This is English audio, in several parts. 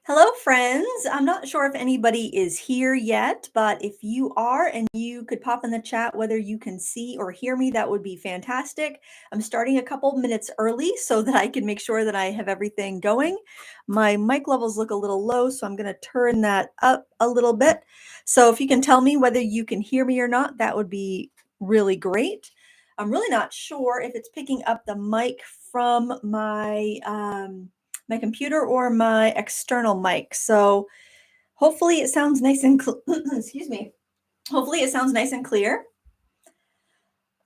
Hello, friends. I'm not sure if anybody is here yet, but if you are and you could pop in the chat whether you can see or hear me, that would be fantastic. I'm starting a couple minutes early so that I can make sure that I have everything going. My mic levels look a little low, so I'm going to turn that up a little bit. So if you can tell me whether you can hear me or not, that would be really great. I'm really not sure if it's picking up the mic from my computer or my external mic. So hopefully it sounds nice and excuse me. Hopefully it sounds nice and clear.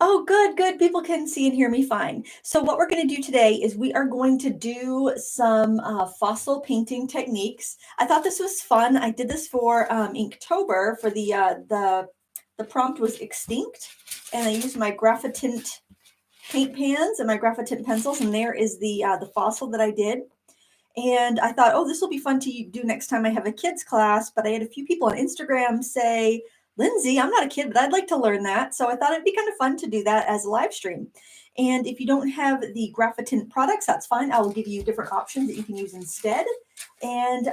Oh, good, good. People can see and hear me fine. So what we're going to do today is we are going to do some fossil painting techniques. I thought this was fun. I did this for Inktober for the prompt was extinct, and I used my Graphitint paint pans and my Graphitint pencils, and there is the fossil that I did. And I thought, oh, this will be fun to do next time I have a kids class. But I had a few people on Instagram say, Lindsay, I'm not a kid, but I'd like to learn that. So I thought it'd be kind of fun to do that as a live stream. And if you don't have the Graphitint products, that's fine. I will give you different options that you can use instead. And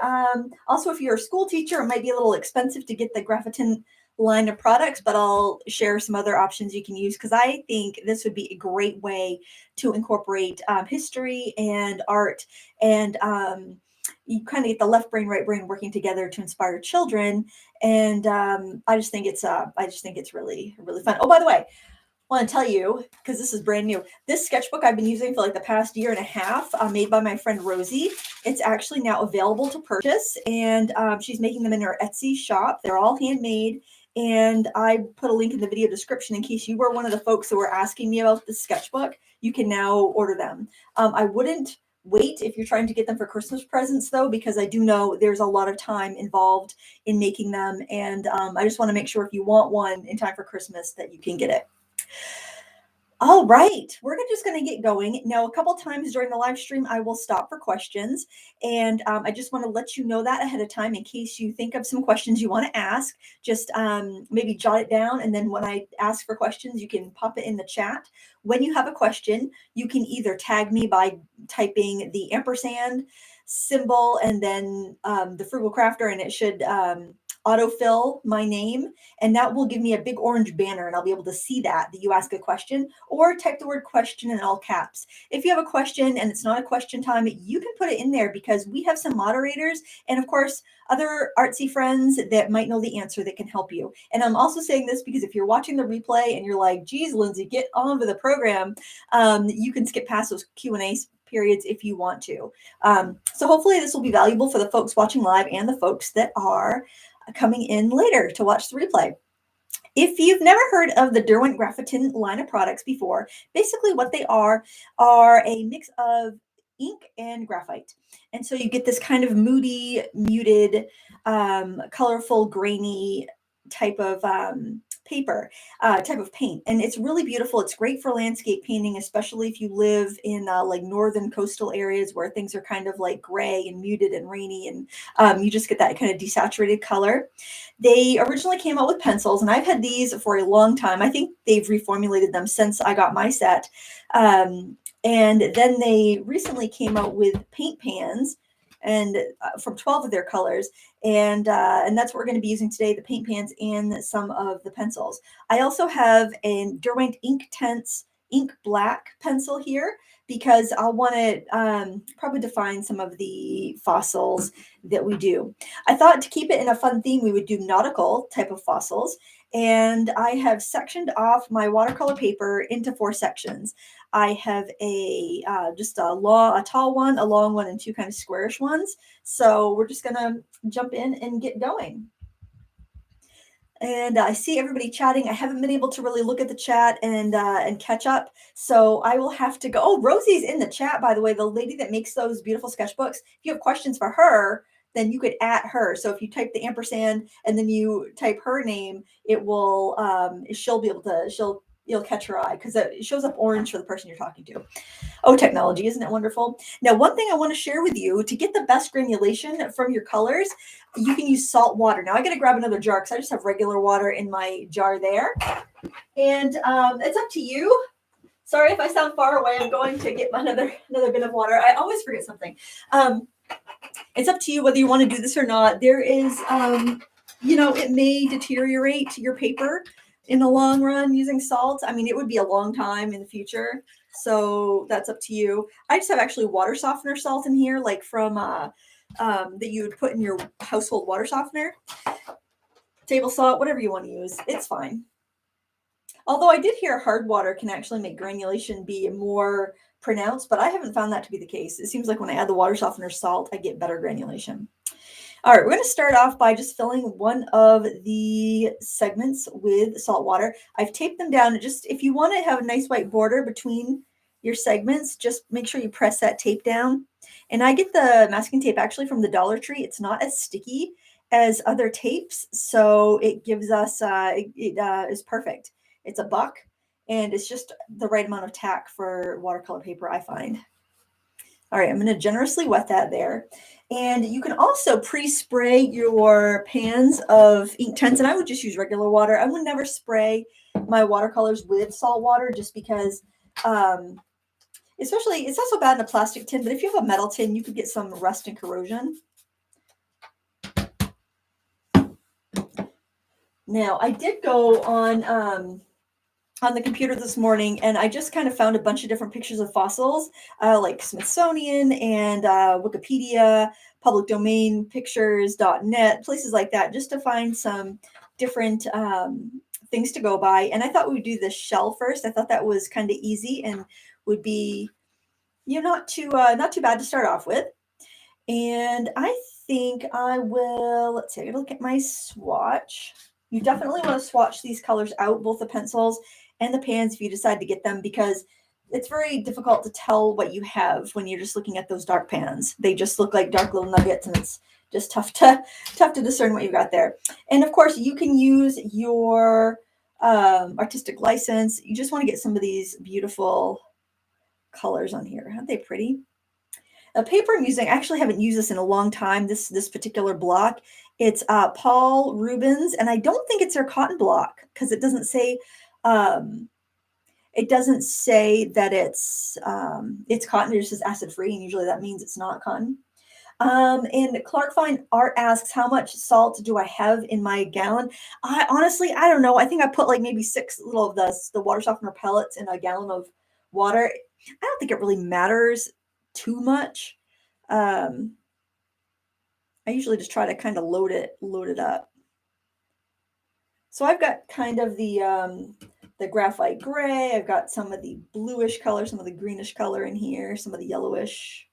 also, if you're a school teacher, it might be a little expensive to get the Graphitint line of products, but I'll share some other options you can use because I think this would be a great way to incorporate history and art, and you kind of get the left brain, right brain working together to inspire children. And I just think it's really, really fun. Oh, by the way, I want to tell you, because this is brand new, this sketchbook I've been using for like the past year and a half, made by my friend Rosi. It's actually now available to purchase, and she's making them in her Etsy shop. They're all handmade, and I put a link in the video description in case you were one of the folks who were asking me about the sketchbook. You can now order them. I wouldn't wait if you're trying to get them for Christmas presents, though, because I do know there's a lot of time involved in making them, and I just want to make sure if you want one in time for Christmas that you can get it. All right, we're just going to get going. Now, a couple times during the live stream, I will stop for questions. And I just want to let you know that ahead of time in case you think of some questions you want to ask. Just maybe jot it down. And then when I ask for questions, you can pop it in the chat. When you have a question, you can either tag me by typing the ampersand symbol and then the frugal crafter, and it should autofill my name, and that will give me a big orange banner, and I'll be able to see that you ask a question, or type the word question in all caps. If you have a question and it's not a question time, you can put it in there because we have some moderators and of course other artsy friends that might know the answer that can help you. And I'm also saying this because if you're watching the replay and you're like, geez, Lindsay, get on with the program, you can skip past those Q&A periods if you want to. So hopefully this will be valuable for the folks watching live and the folks that are coming in later to watch the replay. If you've never heard of the Derwent Graphitint line of products before, basically what they are a mix of ink and graphite. And so you get this kind of moody, muted, colorful, grainy type of paper, type of paint. And it's really beautiful. It's great for landscape painting, especially if you live in like northern coastal areas where things are kind of like gray and muted and rainy, and you just get that kind of desaturated color. They originally came out with pencils, and I've had these for a long time. I think they've reformulated them since I got my set. And then they recently came out with paint pans, and from 12 of their colors, and that's what we're going to be using today, the paint pans and some of the pencils. I also have a Derwent Inktense ink black pencil here because I want to probably define some of the fossils that we do. I thought to keep it in a fun theme, we would do nautical type of fossils, and I have sectioned off my watercolor paper into 4 sections. I have a just a tall one, a long one, and 2 kind of squarish ones. So we're just gonna jump in and get going. And I see everybody chatting. I haven't been able to really look at the chat and catch up, so I will have to go. Oh, Rosie's in the chat, by the way, the lady that makes those beautiful sketchbooks. If you have questions for her, then you could @ her. So if you type the ampersand and then you type her name, it will she'll be able to you'll catch her eye because it shows up orange for the person you're talking to. Oh, technology, isn't it wonderful? Now, one thing I want to share with you, to get the best granulation from your colors, you can use salt water. Now, I got to grab another jar because I just have regular water in my jar there. And it's up to you. Sorry if I sound far away. I'm going to get another bin of water. I always forget something. It's up to you whether you want to do this or not. There is, you know, it may deteriorate your paper in the long run using salt. I mean, it would be a long time in the future. So that's up to you. I just have actually water softener salt in here, like from that you would put in your household water softener. Table salt, whatever you want to use, it's fine. Although I did hear hard water can actually make granulation be more pronounced, but I haven't found that to be the case. It seems like when I add the water softener salt, I get better granulation. All right, we're going to start off by just filling one of the segments with salt water. I've taped them down. Just if you want to have a nice white border between your segments, just make sure you press that tape down. And I get the masking tape actually from the Dollar Tree. It's not as sticky as other tapes, so it gives us, it is perfect. It's a buck, and it's just the right amount of tack for watercolor paper, I find. All right, I'm going to generously wet that there. And you can also pre-spray your pans of Inktense, and I would just use regular water. I would never spray my watercolors with salt water just because, especially, it's not so bad in a plastic tin, but if you have a metal tin, you could get some rust and corrosion. Now, I did go on the computer this morning, and I just kind of found a bunch of different pictures of fossils, like Smithsonian and Wikipedia, public domain pictures.net, places like that, just to find some different things to go by. And I thought we would do the shell first. I thought that was kind of easy and would be, you know, not too bad to start off with. And I think I will, let's see, I'm gonna look at my swatch. You definitely want to swatch these colors out, both the pencils and the pans, if you decide to get them, because it's very difficult to tell what you have when you're just looking at those dark pans. They just look like dark little nuggets, and it's just tough to discern what you've got there. And of course, you can use your artistic license. You just want to get some of these beautiful colors on here. Aren't they pretty? A paper I'm using, I actually haven't used this in a long time, this particular block. It's Paul Rubens, and I don't think it's their cotton block because it doesn't say that it's cotton. It just says acid free, and usually that means it's not cotton. And Clark Fine Art asks, how much salt do I have in my gallon? I honestly, I don't know. I think I put like maybe 6 little of the water softener pellets in a gallon of water. I don't think it really matters too much. I usually just try to kind of load it up. So I've got kind of the graphite gray. I've got some of the bluish color, some of the greenish color in here, some of the yellowish.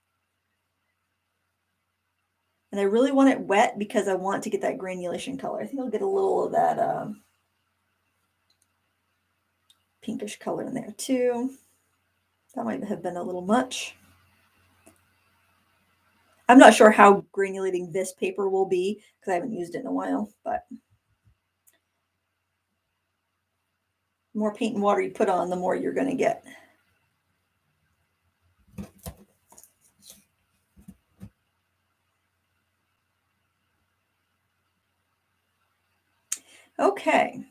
And I really want it wet because I want to get that granulation color. I think I'll get a little of that pinkish color in there too. That might have been a little much. I'm not sure how granulating this paper will be because I haven't used it in a while, but the more paint and water you put on, the more you're going to get. Okay.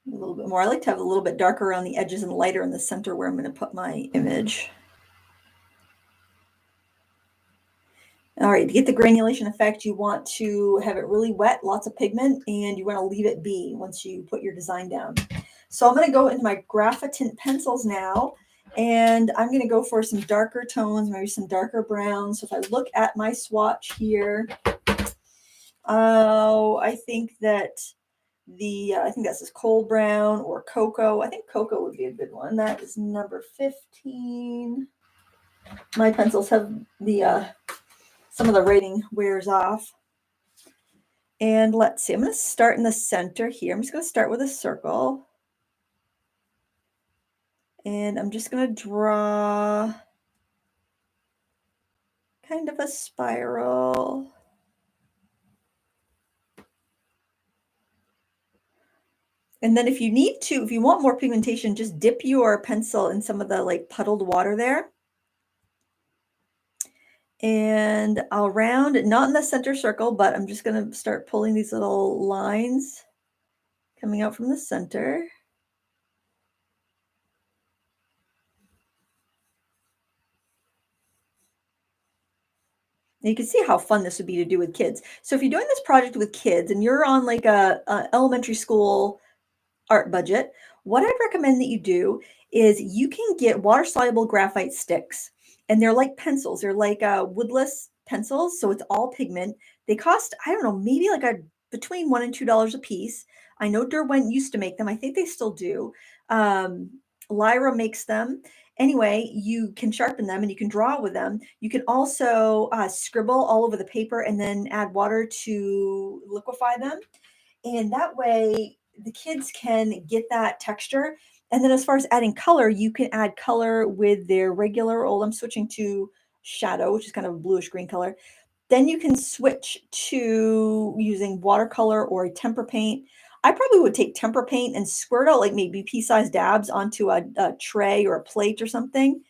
A little bit more. I like to have a little bit darker around the edges and lighter in the center where I'm going to put my image. All right, to get the granulation effect, you want to have it really wet, lots of pigment, and you want to leave it be once you put your design down. So I'm going to go into my Graphitint pencils now, and I'm going to go for some darker tones, maybe some darker browns. So if I look at my swatch here, I think that I think that's this cold brown or cocoa. I think cocoa would be a good one. That is number 15. My pencils have some of the writing wears off. And let's see, I'm going to start in the center here. I'm just going to start with a circle. And I'm just going to draw kind of a spiral. And then if you want more pigmentation, just dip your pencil in some of the like puddled water there. And I'll round, not in the center circle, but I'm just going to start pulling these little lines coming out from the center. And you can see how fun this would be to do with kids. So if you're doing this project with kids and you're on like a elementary school art budget, what I'd recommend that you do is you can get water soluble graphite sticks, and they're like pencils. They're like woodless pencils, so it's all pigment. They cost, I don't know, maybe like a between $1 and $2 a piece. I know Derwent used to make them. I think they still do. Um, Lyra makes them. Anyway, you can sharpen them and you can draw with them. You can also scribble all over the paper and then add water to liquefy them, and that way the kids can get that texture. And then as far as adding color, you can add color with their regular, oh, I'm switching to shadow, which is kind of a bluish green color. Then you can switch to using watercolor or a temper paint. I probably would take temper paint and squirt out like maybe pea-sized dabs onto a tray or a plate or something,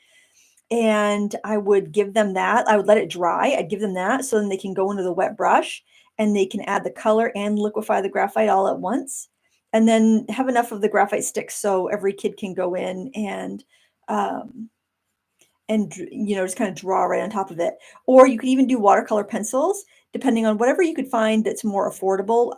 and I would give them that. I would let it dry. I'd give them that so then they can go into the wet brush and they can add the color and liquefy the graphite all at once. And then have enough of the graphite sticks so every kid can go in um, and just kind of draw right on top of it. Or you could even do watercolor pencils, depending on whatever you could find that's more affordable.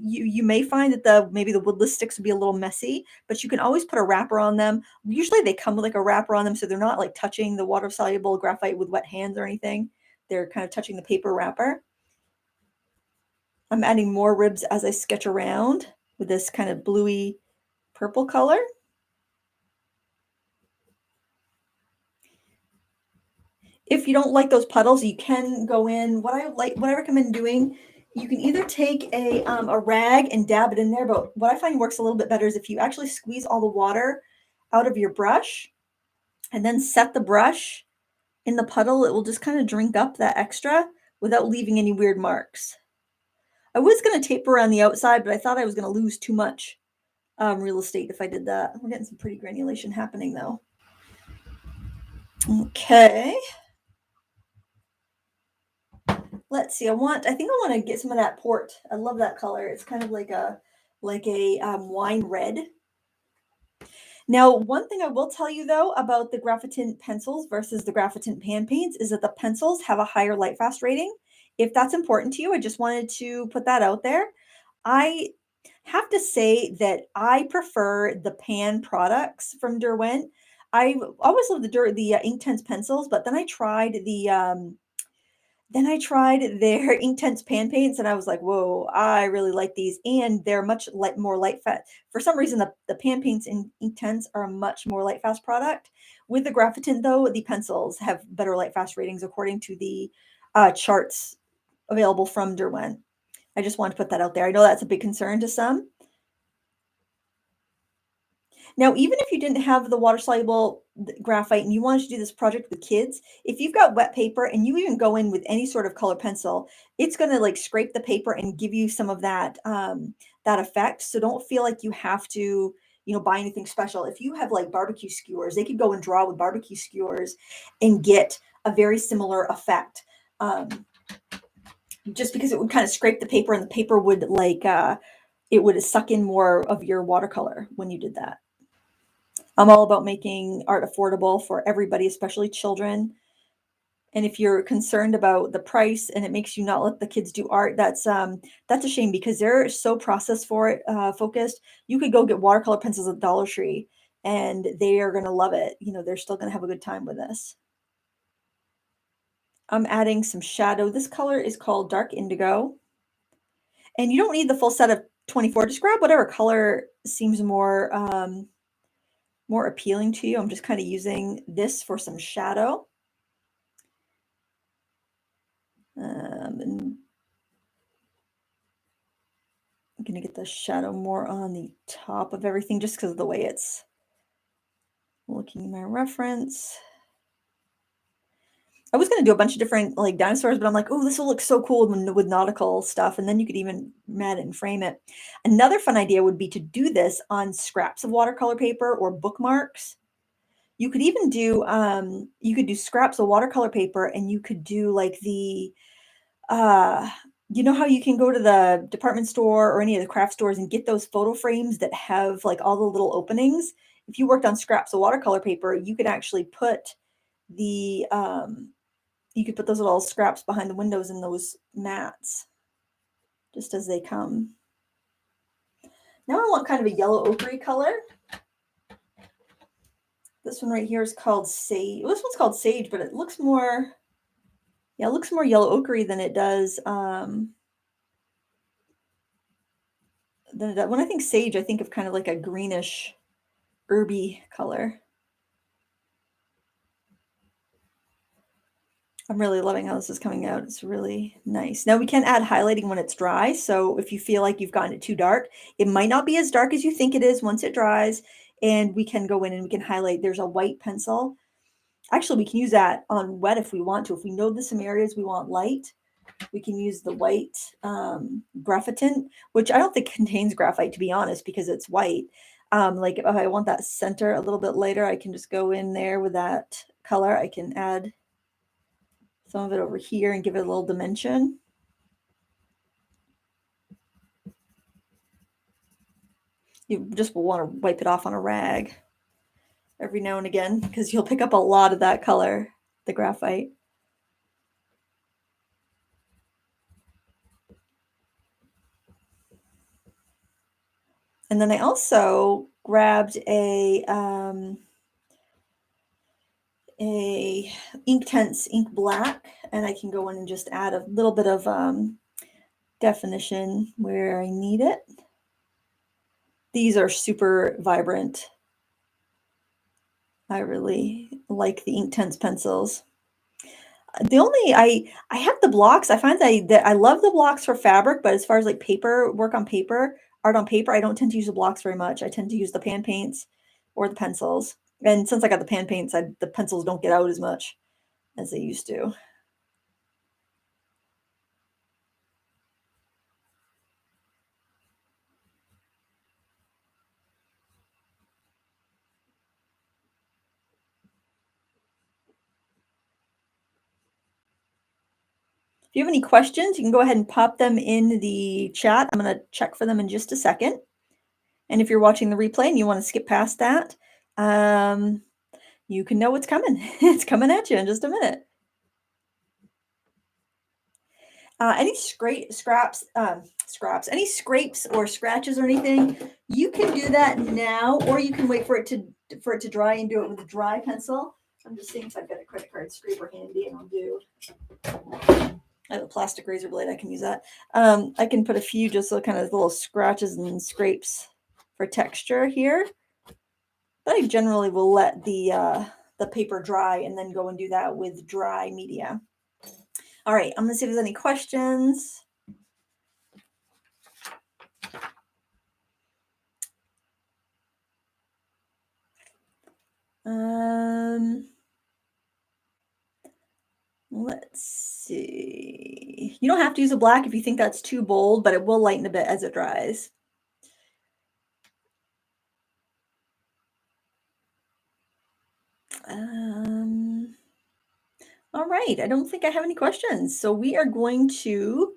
You may find that maybe the woodless sticks would be a little messy, but you can always put a wrapper on them. Usually they come with like a wrapper on them, so they're not like touching the water soluble graphite with wet hands or anything. They're kind of touching the paper wrapper. I'm adding more ribs as I sketch around with this kind of bluey purple color. If you don't like those puddles, you can go in. What I recommend doing, you can either take a rag and dab it in there, but what I find works a little bit better is if you actually squeeze all the water out of your brush and then set the brush in the puddle, it will just kind of drink up that extra without leaving any weird marks. I was going to tape around the outside, but I thought I was going to lose too much real estate if I did that. We're getting some pretty granulation happening though. Okay. Let's see. I think I want to get some of that port. I love that color. It's kind of like a wine red. Now, one thing I will tell you though about the Graphitint pencils versus the Graphitint pan paints is that the pencils have a higher light fast rating. If that's important to you, I just wanted to put that out there. I have to say that I prefer the pan products from Derwent. I always loved the Inktense pencils, but then I tried their Inktense pan paints and I was like, whoa, I really like these. And they're much more light fast. For some reason, the pan paints in Inktense are a much more light fast product. With the Graphitint, though, the pencils have better light fast ratings according to the charts available from Derwent. I just want to put that out there. I know that's a big concern to some. Now, even if you didn't have the water soluble graphite and you wanted to do this project with kids, if you've got wet paper and you even go in with any sort of color pencil, it's going to like scrape the paper and give you some of that effect. So don't feel like you have to, buy anything special. If you have like barbecue skewers, they could go and draw with barbecue skewers and get a very similar effect. Just because it would kind of scrape the paper and the paper would it would suck in more of your watercolor when you did that. I'm all about making art affordable for everybody, especially children. And if you're concerned about the price and it makes you not let the kids do art, that's a shame because they're so process for it focused. You could go get watercolor pencils at Dollar Tree and they are going to love it. They're still going to have a good time with this. I'm adding some shadow. This color is called Dark Indigo. And you don't need the full set of 24. Just grab whatever color seems more appealing to you. I'm just kind of using this for some shadow. And I'm going to get the shadow more on the top of everything just because of the way it's looking in my reference. I was going to do a bunch of different like dinosaurs, but I'm like, oh, this will look so cool with nautical stuff. And then you could even mat it and frame it. Another fun idea would be to do this on scraps of watercolor paper or bookmarks. You could even do scraps of watercolor paper and you could do like you know how you can go to the department store or any of the craft stores and get those photo frames that have like all the little openings? If you worked on scraps of watercolor paper, you could actually put the You could put those little scraps behind the windows in those mats, just as they come. Now I want kind of a yellow ochre color. This one right here is called Sage. This one's called Sage, but it looks more, yeah, it looks more yellow ochre than it does. When I think sage, I think of kind of like a greenish, herby color. I'm really loving how this is coming out. It's really nice. Now we can add highlighting when it's dry. So if you feel like you've gotten it too dark, it might not be as dark as you think it is once it dries. And we can go in and we can highlight. There's a white pencil. Actually, we can use that on wet if we want to. If we know there's some areas we want light, we can use the white Graphitint, which I don't think contains graphite, to be honest, because it's white. Like if I want that center a little bit lighter, I can just go in there with that color. I can add some of it over here and give it a little dimension. You just will want to wipe it off on a rag every now and again because you'll pick up a lot of that color, the graphite. And then I also grabbed a Inktense ink black, and I can go in and just add a little bit of definition where I need it. These are super vibrant. I really like the Inktense pencils. The only I have the blocks. I find that I love the blocks for fabric, but as far as like paper, art on paper, I don't tend to use the blocks very much. I tend to use the pan paints or the pencils. And since I got the pan paints, the pencils don't get out as much as they used to. If you have any questions, you can go ahead and pop them in the chat. I'm going to check for them in just a second. And if you're watching the replay and you want to skip past that, you can know what's coming. It's coming at you in just a minute. Any scraps, any scrapes or scratches or anything, you can do that now, or you can wait for it to dry and do it with a dry pencil. I'm just seeing if I've got a credit card scraper handy, and I'll do. I have a plastic razor blade. I can use that. I can put a few just so kind of little scratches and scrapes for texture here. But I generally will let the paper dry and then go and do that with dry media. All right, I'm going to see if there's any questions. Let's see. You don't have to use a black if you think that's too bold, but it will lighten a bit as it dries. All right, I don't think I have any questions. So we are going to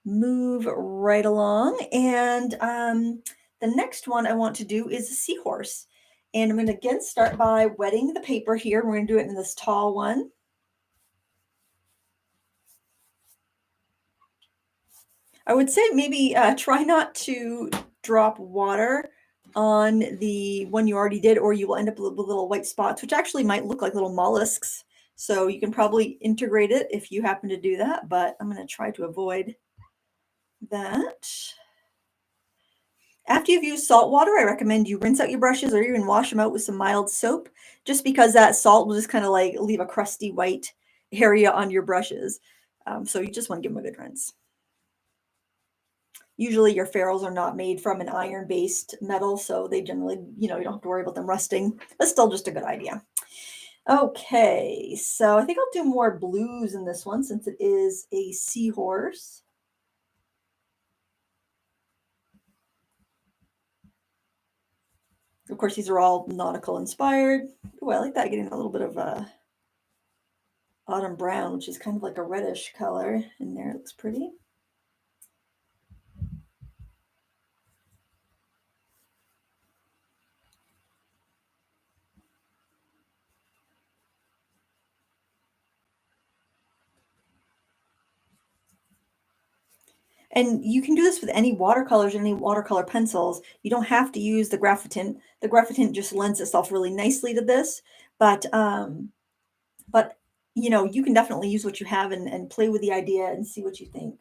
move right along. And the next one I want to do is a seahorse. And I'm going to again start by wetting the paper here. We're going to do it in this tall one. I would say maybe try not to drop water on the one you already did, or you will end up with little white spots, which actually might look like little mollusks. So you can probably integrate it if you happen to do that, but I'm going to try to avoid that. After you've used salt water, I recommend you rinse out your brushes or even wash them out with some mild soap, just because that salt will just kind of like leave a crusty white area on your brushes. So you just want to give them a good rinse. Usually your ferrules are not made from an iron-based metal, so they generally, you don't have to worry about them rusting, but still just a good idea. Okay, so I think I'll do more blues in this one since it is a seahorse. Of course, these are all nautical inspired. Oh, I like that, getting a little bit of a autumn brown, which is kind of like a reddish color in there. It looks pretty. And you can do this with any watercolors and any watercolor pencils. You don't have to use the Graphitint. The Graphitint just lends itself really nicely to this, but you know, you can definitely use what you have and play with the idea and see what you think.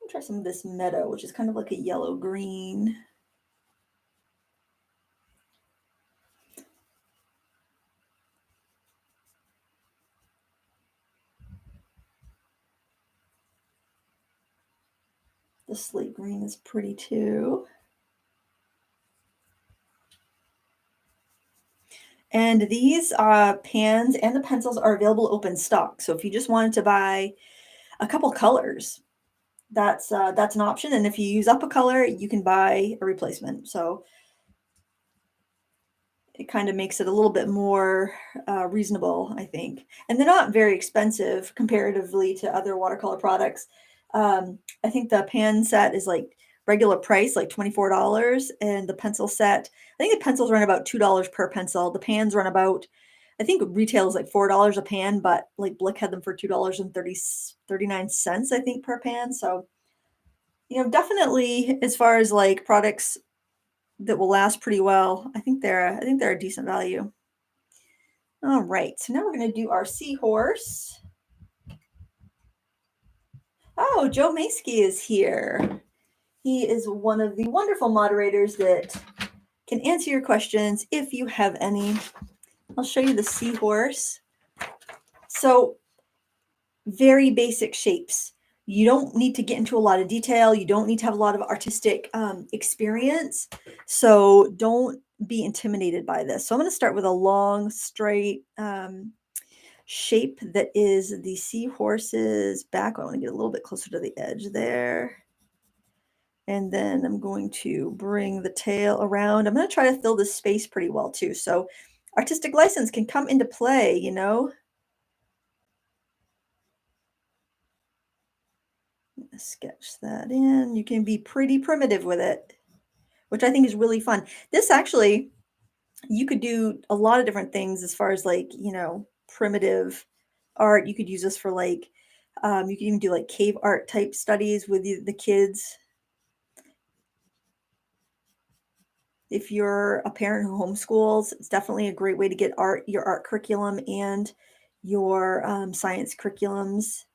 I'll try some of this meadow, which is kind of like a yellow green. The slate green is pretty too. And these pans and the pencils are available open stock. So if you just wanted to buy a couple colors, that's an option. And if you use up a color, you can buy a replacement. So it kind of makes it a little bit more reasonable, I think. And they're not very expensive comparatively to other watercolor products. I think the pan set is like regular price, like $24, and the pencil set, I think the pencils run about $2 per pencil. The pans run about, I think retail is like $4 a pan, but like Blick had them for $2.39, I think, per pan. So, you know, definitely as far as like products that will last pretty well, I think they're a decent value. All right, so now we're going to do our seahorse. Oh, Joe Maskey is here. He is one of the wonderful moderators that can answer your questions if you have any. I'll show you the seahorse. So very basic shapes. You don't need to get into a lot of detail. You don't need to have a lot of artistic experience. So don't be intimidated by this. So I'm going to start with a long, straight shape that is the seahorse's back. I want to get a little bit closer to the edge there. And then I'm going to bring the tail around. I'm going to try to fill this space pretty well too. So artistic license can come into play, you know. Sketch that in. You can be pretty primitive with it, which I think is really fun. This actually, you could do a lot of different things as far as like, you know, primitive art. You could use this for like, you can even do like cave art type studies with the kids. If you're a parent who homeschools, it's definitely a great way to get your art curriculum and your science curriculums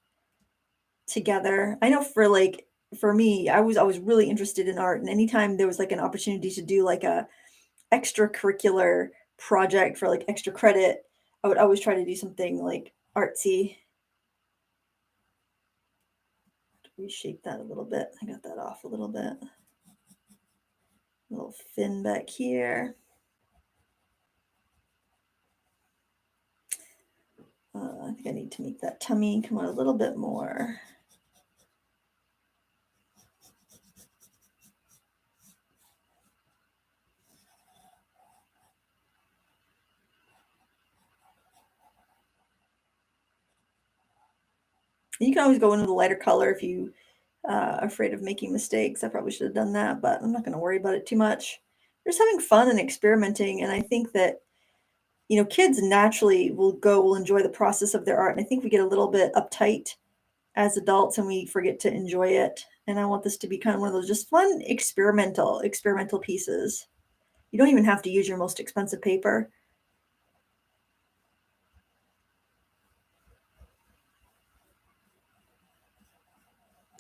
together. I know for me, I was always really interested in art, and anytime there was like an opportunity to do like a extracurricular project for like extra credit, I would always try to do something like artsy. Reshape that a little bit. I got that off a little bit. A little fin back here. I think I need to make that tummy come out a little bit more. You can always go into the lighter color if you are afraid of making mistakes. I probably should have done that, but I'm not going to worry about it too much. We're just having fun and experimenting, and I think that, you know, kids naturally will enjoy the process of their art, and I think we get a little bit uptight as adults and we forget to enjoy it. And I want this to be kind of one of those just fun experimental pieces. You don't even have to use your most expensive paper.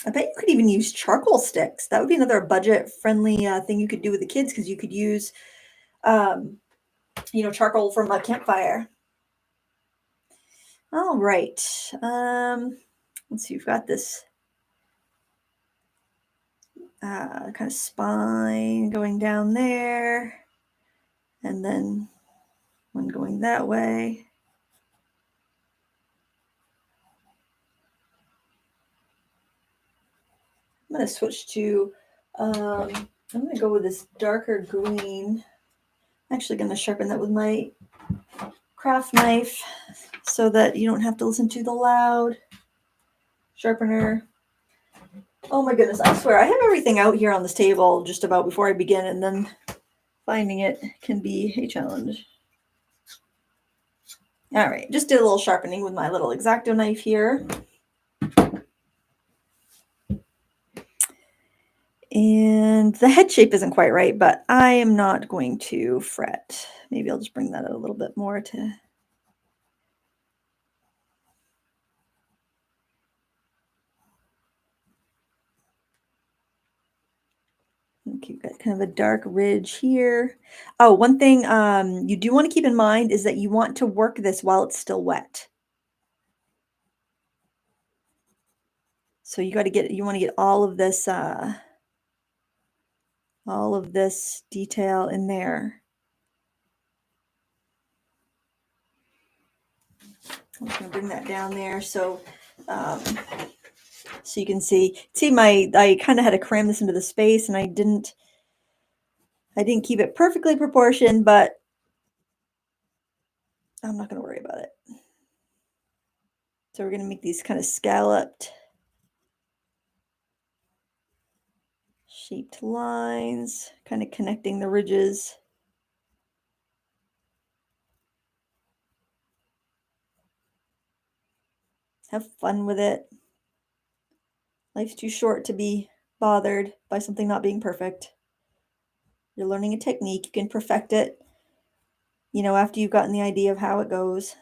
I bet you could even use charcoal sticks. That would be another budget-friendly thing you could do with the kids, because you could use, you know, charcoal from a campfire. All right. Let's see. We've got this kind of spine going down there, and then one going that way. I'm going to switch to, I'm going to go with this darker green. I'm actually going to sharpen that with my craft knife so that you don't have to listen to the loud sharpener. Oh my goodness, I swear, I have everything out here on this table just about before I begin, and then finding it can be a challenge. All right, just did a little sharpening with my little X-Acto knife here. And the head shape isn't quite right, but I am not going to fret. Maybe I'll just bring that out a little bit more to. Okay, you've got kind of a dark ridge here. Oh, one thing you do want to keep in mind is that you want to work this while it's still wet. So you want to get all of this detail in there. I'm just gonna bring that down there so so you can see I kind of had to cram this into the space, and I didn't keep it perfectly proportioned, but I'm not going to worry about it. So we're going to make these kind of scalloped shaped lines, kind of connecting the ridges. Have fun with it. Life's too short to be bothered by something not being perfect. You're learning a technique. You can perfect it, after you've gotten the idea of how it goes,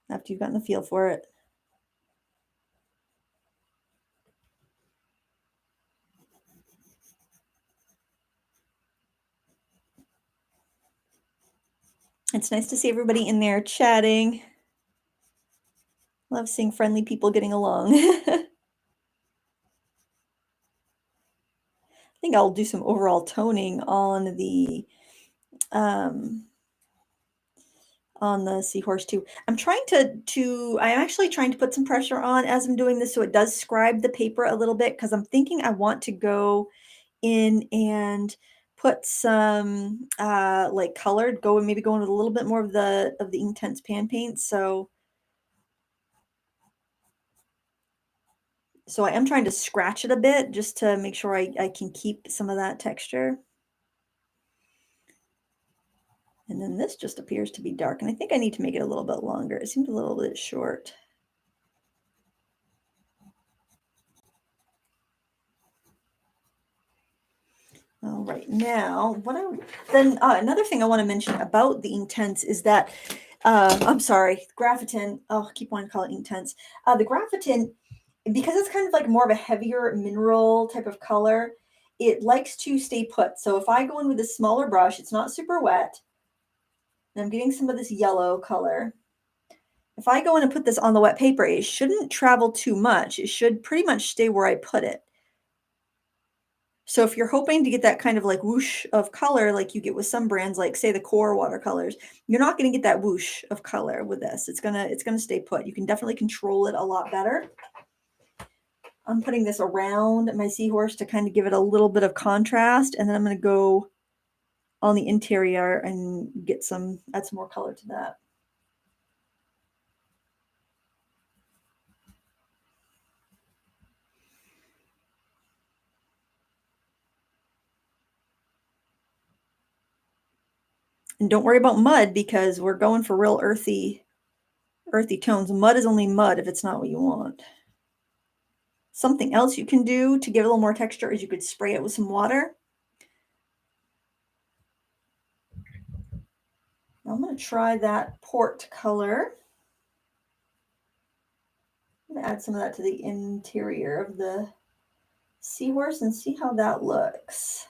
after you've gotten the feel for it. It's nice to see everybody in there chatting. Love seeing friendly people getting along. I think I'll do some overall toning on the seahorse too. I'm actually trying to put some pressure on as I'm doing this so it does scribe the paper a little bit, because I'm thinking I want to go in and put some like colored, maybe go in with a little bit more of the intense pan paint. So I am trying to scratch it a bit just to make sure I can keep some of that texture. And then this just appears to be dark, and I think I need to make it a little bit longer. It seems a little bit short. All right, now another thing I want to mention about the Inktense is that I'm sorry, Graphitint. Oh, I keep wanting to call it Inktense. The Graphitint, because it's kind of like more of a heavier mineral type of color, it likes to stay put. So if I go in with a smaller brush, it's not super wet, and I'm getting some of this yellow color. If I go in and put this on the wet paper, it shouldn't travel too much. It should pretty much stay where I put it. So if you're hoping to get that kind of like whoosh of color like you get with some brands, like say the Core watercolors, you're not going to get that whoosh of color with this. It's gonna stay put. You can definitely control it a lot better. I'm putting this around my seahorse to kind of give it a little bit of contrast, and then I'm going to go on the interior and add some more color to that. And don't worry about mud, because we're going for real earthy tones. Mud is only mud if it's not what you want. Something else you can do to give it a little more texture is you could spray it with some water. I'm going to try that port color. I'm going to add some of that to the interior of the seahorse and see how that looks.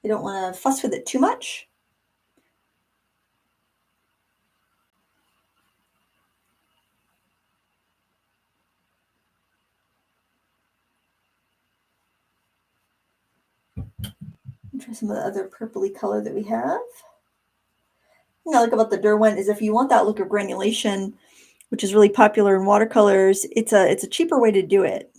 You don't want to fuss with it too much. Try some of the other purpley color that we have. The thing I like about the Derwent is if you want that look of granulation, which is really popular in watercolors, it's a cheaper way to do it.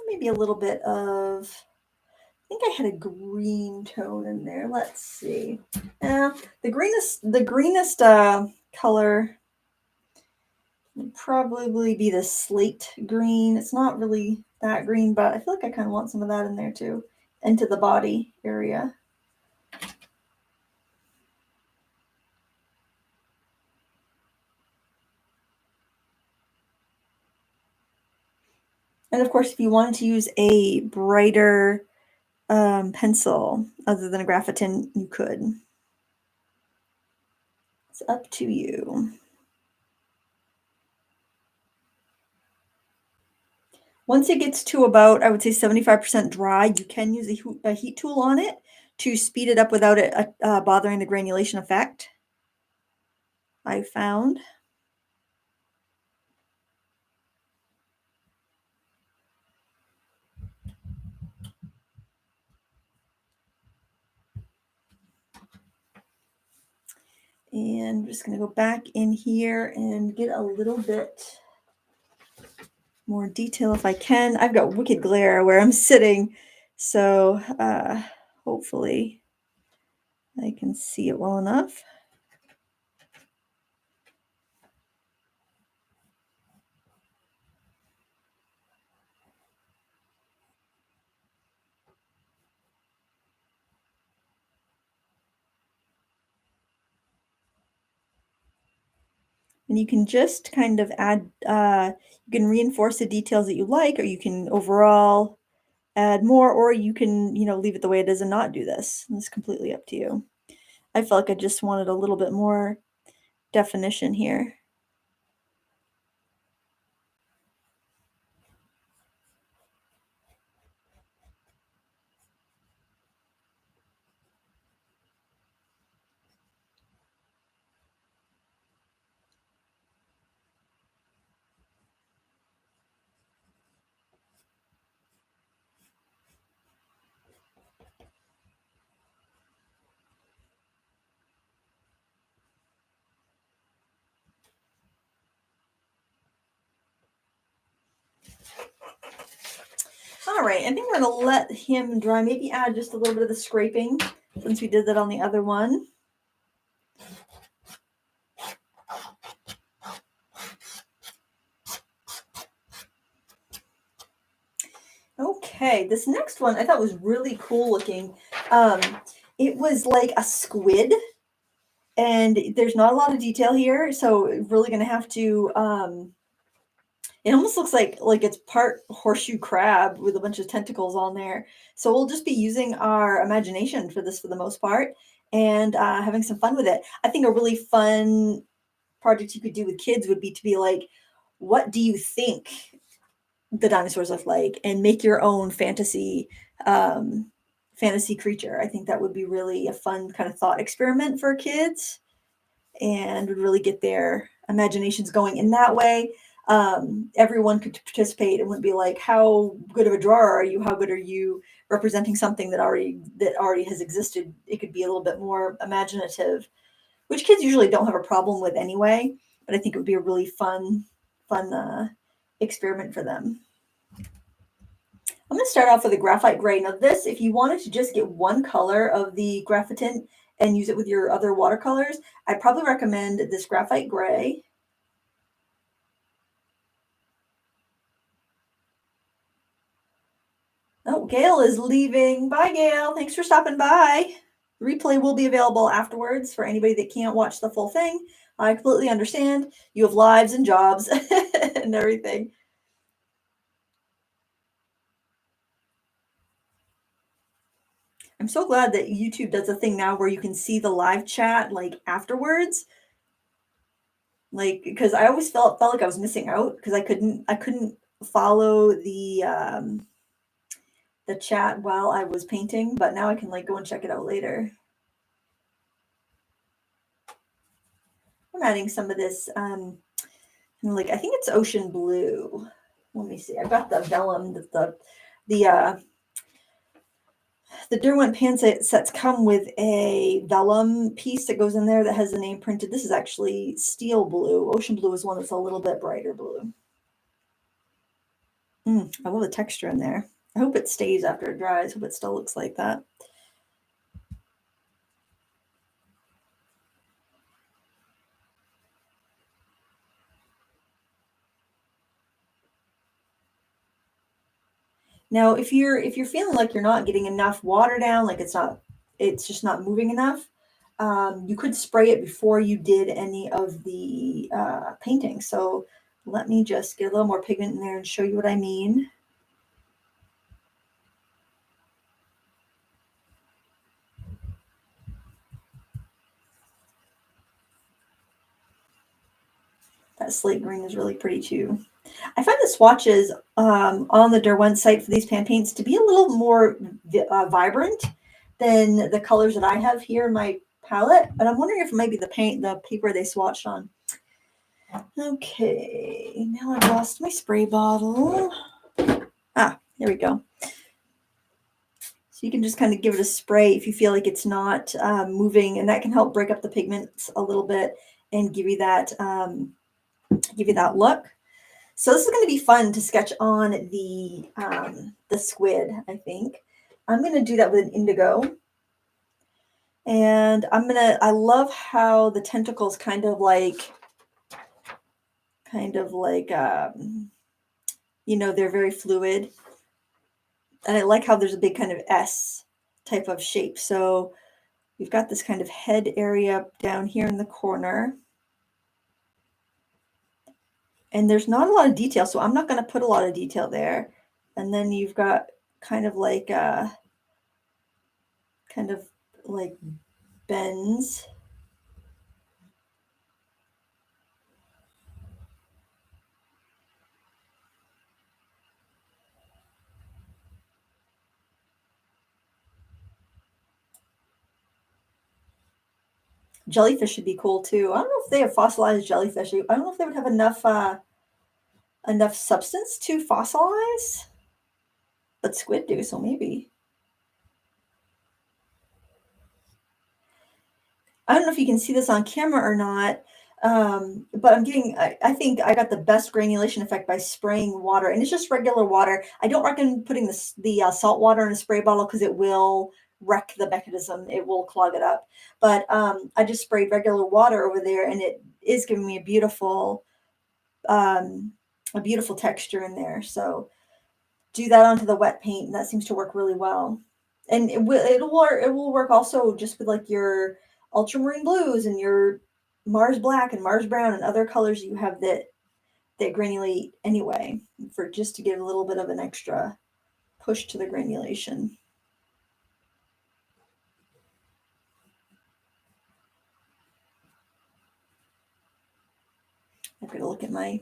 Maybe a little bit of, I think I had a green tone in there. Let's see. The greenest color Would probably be the slate green. It's not really that green, but I feel like I kind of want some of that in there too, into the body area. And of course, if you wanted to use a brighter pencil other than a Graphitint, you could. It's up to you. Once it gets to about, I would say 75% dry, you can use a heat tool on it to speed it up without it bothering the granulation effect, I found. And I'm just going to go back in here and get a little bit more detail if I can. I've got wicked glare where I'm sitting, so hopefully I can see it well enough. And you can just kind of add, you can reinforce the details that you like, or you can overall add more, or you can, leave it the way it is and not do this. It's completely up to you. I felt like I just wanted a little bit more definition here. All right, I think we're gonna let him dry. Maybe add just a little bit of the scraping since we did that on the other one. Okay, this next one I thought was really cool looking. It was like a squid, and there's not a lot of detail here, so really gonna have to. It almost looks like it's part horseshoe crab with a bunch of tentacles on there. So we'll just be using our imagination for this for the most part, and having some fun with it. I think a really fun project you could do with kids would be to be like, what do you think the dinosaurs look like, and make your own fantasy creature. I think that would be really a fun kind of thought experiment for kids, and would really get their imaginations going in that way. Everyone could participate. It wouldn't be like, how good of a drawer are you? How good are you representing something that already has existed? It could be a little bit more imaginative, which kids usually don't have a problem with anyway. But I think it would be a really fun experiment for them. I'm going to start off with a graphite gray. Now this, if you wanted to just get one color of the Graphitint and use it with your other watercolors, I'd probably recommend this graphite gray. Oh, Gail is leaving. Bye, Gail. Thanks for stopping by. Replay will be available afterwards for anybody that can't watch the full thing. I completely understand. You have lives and jobs and everything. I'm so glad that YouTube does a thing now where you can see the live chat like afterwards. Like, because I always felt like I was missing out because I couldn't follow the chat while I was painting, but now I can like go and check it out later. I'm adding some of this like, I think it's ocean blue. Let me see. I've got the vellum, the Derwent pan sets come with a vellum piece that goes in there that has the name printed. This is actually steel blue. Ocean blue is one that's a little bit brighter blue. I love the texture in there. I hope it stays after it dries. I hope it still looks like that. Now, if you're feeling like you're not getting enough water down, like it's just not moving enough, you could spray it before you did any of the painting. So let me just get a little more pigment in there and show you what I mean. That slate green is really pretty too. I find the swatches on the Derwent site for these pan paints to be a little more vibrant than the colors that I have here in my palette. But I'm wondering if it might be the paper they swatched on. Okay, now I've lost my spray bottle. Ah, there we go. So you can just kind of give it a spray if you feel like it's not moving, and that can help break up the pigments a little bit and give you that look. So this is going to be fun to sketch on the squid, I think. I'm going to do that with an indigo. And I love how the tentacles kind of like, they're very fluid. And I like how there's a big kind of S type of shape. So we've got this kind of head area down here in the corner. And there's not a lot of detail, so I'm not going to put a lot of detail there. And then you've got kind of like bends. Jellyfish should be cool too. I don't know if they have fossilized jellyfish. I don't know if they would have enough substance to fossilize, but squid do, so maybe. I don't know if you can see this on camera or not, but I think I got the best granulation effect by spraying water, and it's just regular water. I don't recommend putting the salt water in a spray bottle because it will wreck the mechanism. It will clog it up. But I just sprayed regular water over there, and it is giving me a beautiful texture in there. So do that onto the wet paint, and that seems to work really well. And it will work also just with like your ultramarine blues and your Mars black and Mars brown and other colors you have that granulate anyway, for just to give a little bit of an extra push to the granulation. I'm going to look at my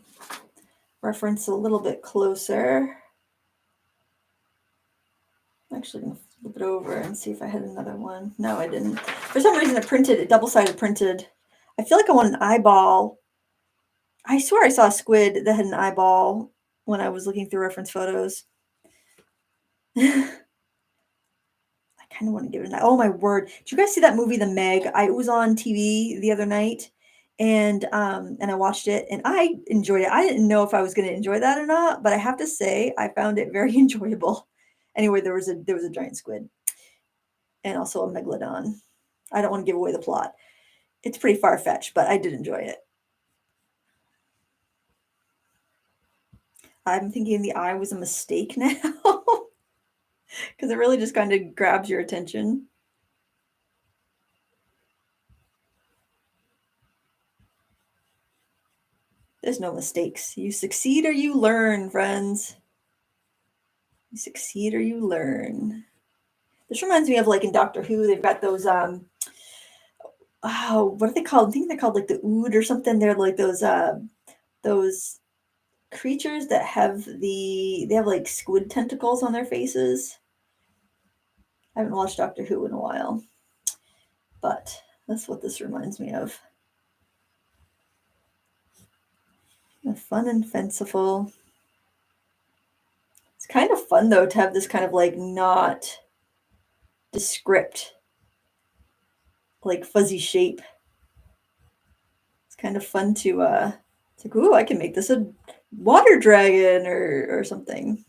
reference a little bit closer. I'm actually going to flip it over and see if I had another one. No, I didn't. For some reason, it double-sided printed. I feel like I want an eyeball. I swear I saw a squid that had an eyeball when I was looking through reference photos. I kind of want to give it an eye. Oh my word. Did you guys see that movie, The Meg? It was on TV the other night, and I watched it, and I enjoyed it. I didn't know if I was going to enjoy that or not, but I have to say I found it very enjoyable. Anyway, there was a giant squid and also a megalodon. I don't want to give away the plot. It's pretty far-fetched, but I did enjoy it. I'm thinking the eye was a mistake now because it really just kind of grabs your attention. There's no mistakes. You succeed or you learn, friends. You succeed or you learn. This reminds me of like in Doctor Who, they've got those what are they called? I think they're called like the Ood or something. They're like those creatures that have like squid tentacles on their faces. I haven't watched Doctor Who in a while, but that's what this reminds me of. Fun and fanciful. It's kind of fun though to have this kind of like not descript, like fuzzy shape. It's kind of fun to it's like, ooh, I can make this a water dragon or something.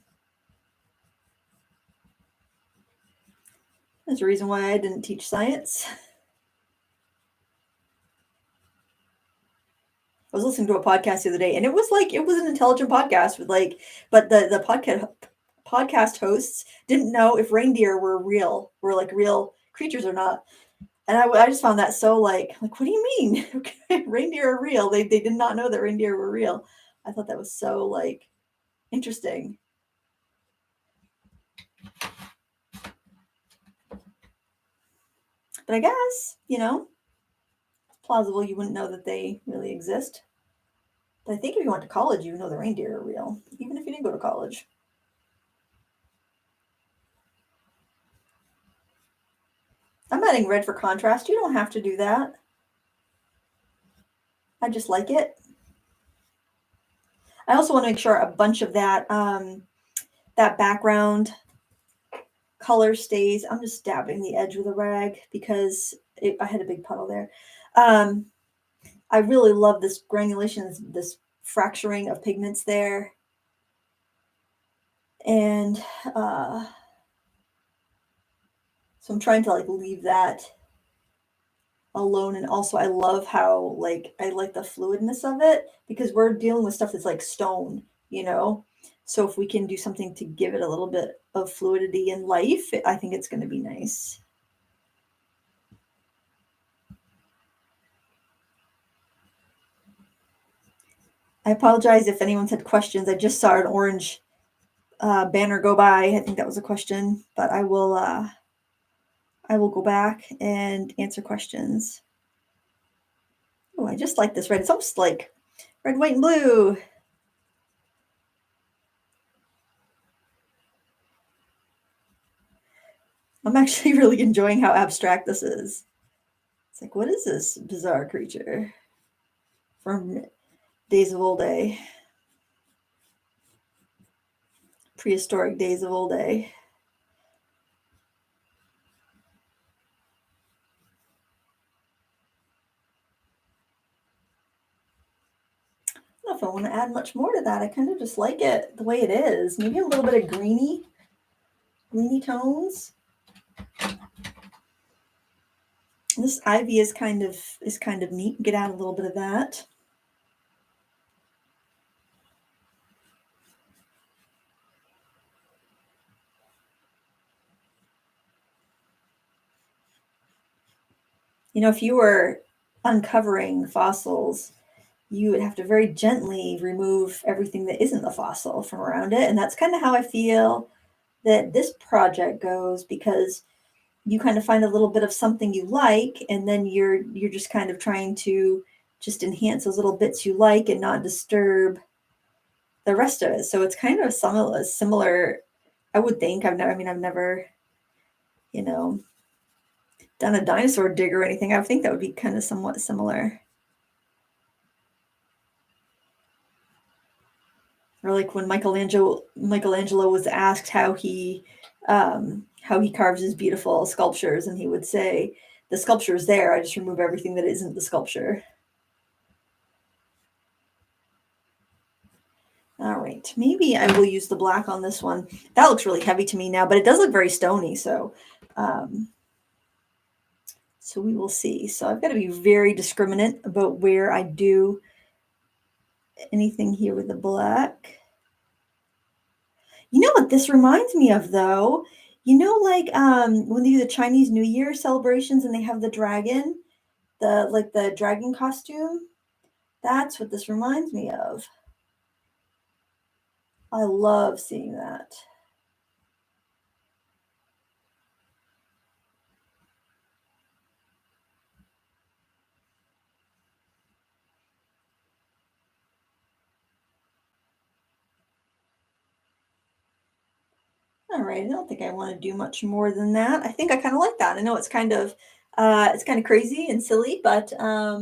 There's a reason why I didn't teach science. I was listening to a podcast the other day, and it was an intelligent podcast with but the podcast hosts didn't know if reindeer were like real creatures or not. And I just found that so like, what do you mean? Okay, reindeer are real. They did not know that reindeer were real. I thought that was so like interesting. But I guess, it's plausible you wouldn't know that they really exist. But I think if you went to college, you know the reindeer are real, even if you didn't go to college. I'm adding red for contrast. You don't have to do that. I just like it. I also want to make sure a bunch of that that background color stays. I'm just dabbing the edge with a rag because I had a big puddle there. I really love this granulation, this fracturing of pigments there. And so I'm trying to like leave that alone. And also I love how like I like the fluidness of it because we're dealing with stuff that's like stone, so if we can do something to give it a little bit of fluidity and life, I think it's going to be nice. I apologize if anyone's had questions. I just saw an orange banner go by. I think that was a question, but I will go back and answer questions. Oh, I just like this red. It's almost like red, white, and blue. I'm actually really enjoying how abstract this is. It's like, what is this bizarre creature from Days of Old Day? Prehistoric Days of Old Day. I don't know if I want to add much more to that. I kind of just like it the way it is. Maybe a little bit of greeny tones. This ivy is kind of neat. Get out a little bit of that. If you were uncovering fossils, you would have to very gently remove everything that isn't the fossil from around it. And that's kind of how I feel that this project goes, because you kind of find a little bit of something you like, and then you're just kind of trying to just enhance those little bits you like and not disturb the rest of it. So it's kind of similar, I would think. I've never, done a dinosaur dig or anything. I would think that would be kind of somewhat similar. Or like when Michelangelo was asked how he carves his beautiful sculptures, and he would say, "The sculpture is there. I just remove everything that isn't the sculpture." All right, maybe I will use the black on this one. That looks really heavy to me now, but it does look very stony. So we will see. So I've got to be very discriminate about where I do anything here with the black. You know what this reminds me of, though? Like when they do the Chinese New Year celebrations and they have the dragon, the dragon costume. That's what this reminds me of. I love seeing that. All right, I don't think I want to do much more than that. I think I kind of like that. I know it's kind of crazy and silly, but I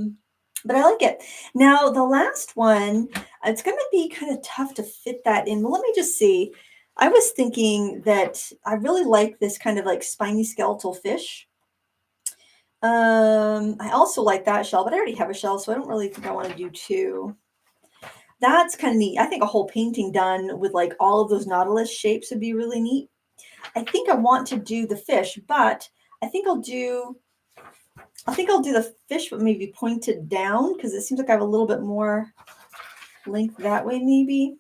like it. Now the last one, it's going to be kind of tough to fit that in. Well, let me just see. I was thinking that I really like this kind of like spiny skeletal fish. I also like that shell, but I already have a shell, so I don't really think I want to do two. That's kind of neat. I think a whole painting done with like all of those nautilus shapes would be really neat. I think I want to do the fish, but I think I'll do the fish, but maybe pointed down, because it seems like I have a little bit more length that way, maybe.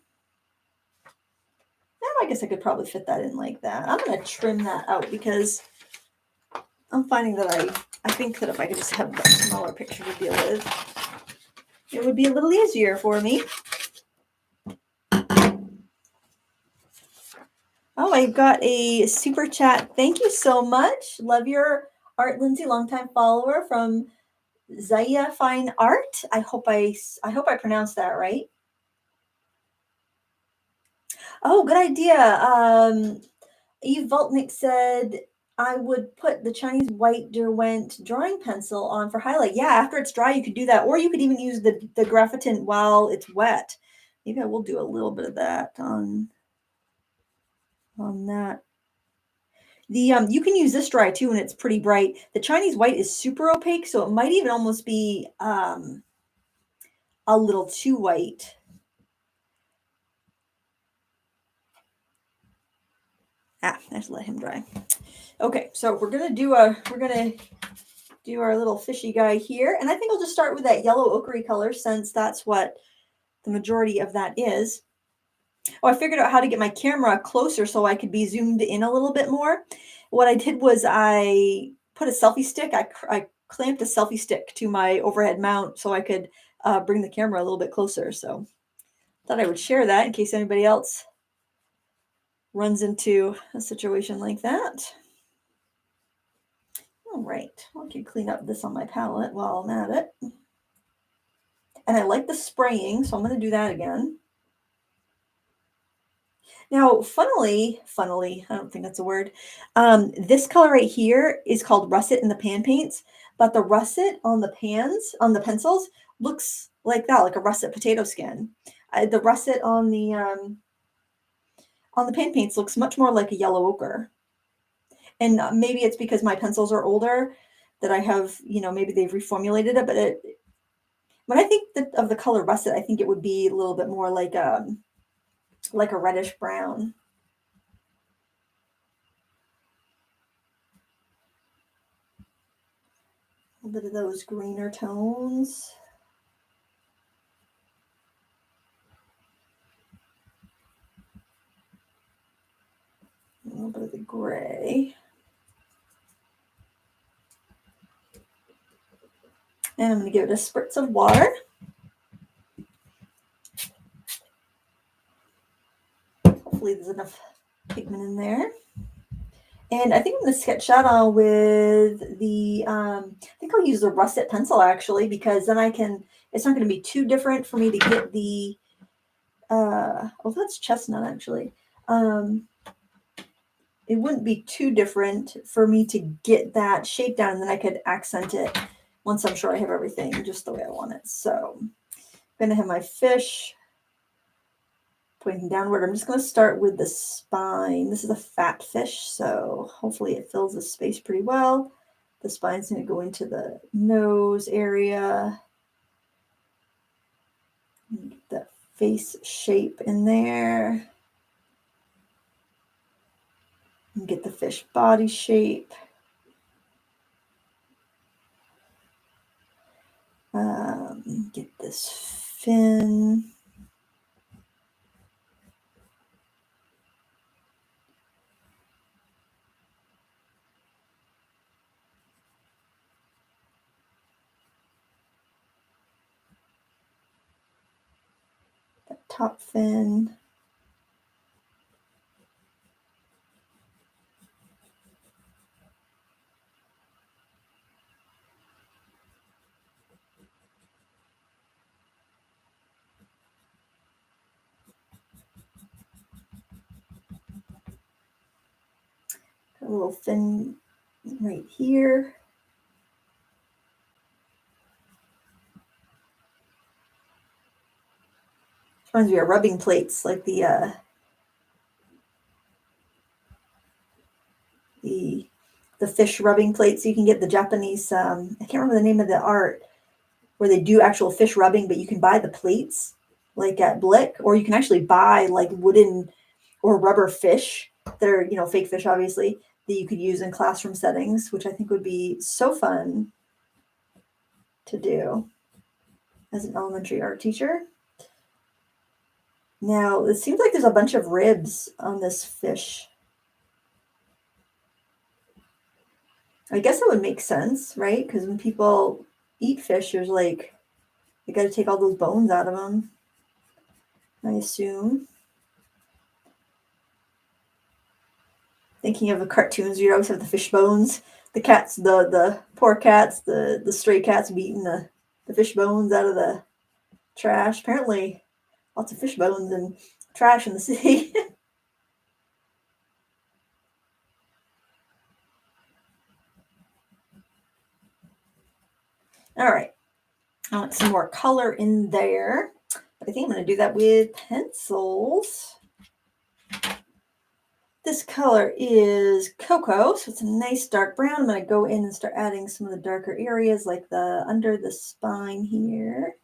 I guess I could probably fit that in like that. I'm going to trim that out because I'm finding that I think that if I could just have a smaller picture to deal with, it would be a little easier for me. Oh, I got a super chat. Thank you so much. Love your art, Lindsay, longtime follower from Zaya Fine Art. I hope I pronounced that right. Oh, good idea. Eve Voltnik said I would put the Chinese white Derwent drawing pencil on for highlight. Yeah, after it's dry, you could do that, or you could even use the Graphitint while it's wet. Maybe I will do a little bit of that on that. The you can use this dry too, and it's pretty bright. The Chinese white is super opaque, so it might even almost be a little too white. I have to let him dry. Okay, so we're gonna do our little fishy guy here, and I think I'll just start with that yellow ochre color since that's what the majority of that is. Oh, I figured out how to get my camera closer so I could be zoomed in a little bit more. What I did was I put a selfie stick. I clamped a selfie stick to my overhead mount so I could bring the camera a little bit closer. So thought I would share that in case anybody else runs into a situation like that. All right, I can clean up this on my palette while I'm at it. And I like the spraying, so I'm going to do that again. Now, funnily, I don't think that's a word. This color right here is called russet in the pan paints, but the russet on the pencils, looks like that, like a russet potato skin. The russet on the pan paints looks much more like a yellow ochre. And maybe it's because my pencils are older that I have, maybe they've reformulated it, but when I think of the color russet, I think it would be a little bit more like a reddish brown. A little bit of those greener tones. A little bit of the gray. And I'm going to give it a spritz of water. Hopefully there's enough pigment in there. And I think I'm going to sketch that on with I think I'll use the russet pencil actually, because then it's not going to be too different for me to get the, that's chestnut actually. It wouldn't be too different for me to get that shape down, and then I could accent it once I'm sure I have everything just the way I want it. So I'm going to have my fish pointing downward. I'm just going to start with the spine. This is a fat fish, so hopefully it fills the space pretty well. The spine's going to go into the nose area. Get that face shape in there. And get the fish body shape. Get this fin. That top fin. A little fin right here. Reminds me of rubbing plates, like the fish rubbing plates. You can get the Japanese, I can't remember the name of the art, where they do actual fish rubbing, but you can buy the plates like at Blick, or you can actually buy like wooden or rubber fish that are, fake fish, obviously, that you could use in classroom settings, which I think would be so fun to do as an elementary art teacher. Now, it seems like there's a bunch of ribs on this fish. I guess that would make sense, right? Because when people eat fish, there's like, you got to take all those bones out of them, I assume. Thinking of the cartoons, you always have the fish bones. The cats, the poor cats, the stray cats beating the fish bones out of the trash. Apparently, lots of fish bones and trash in the city. All right. I want some more color in there. But I think I'm going to do that with pencils. This color is cocoa, so it's a nice dark brown. I'm going to go in and start adding some of the darker areas like the under the spine here.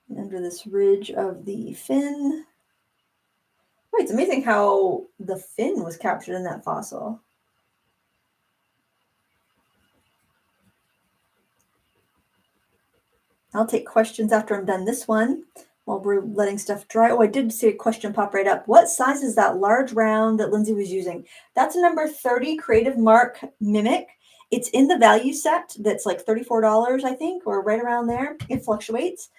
And under this ridge of the fin. Oh, it's amazing how the fin was captured in that fossil. I'll take questions after I'm done this one while we're letting stuff dry. Oh, I did see a question pop right up. What size is that large round that Lindsay was using? That's a number 30 Creative Mark Mimic. It's in the value set that's like $34, I think, or right around there. It fluctuates.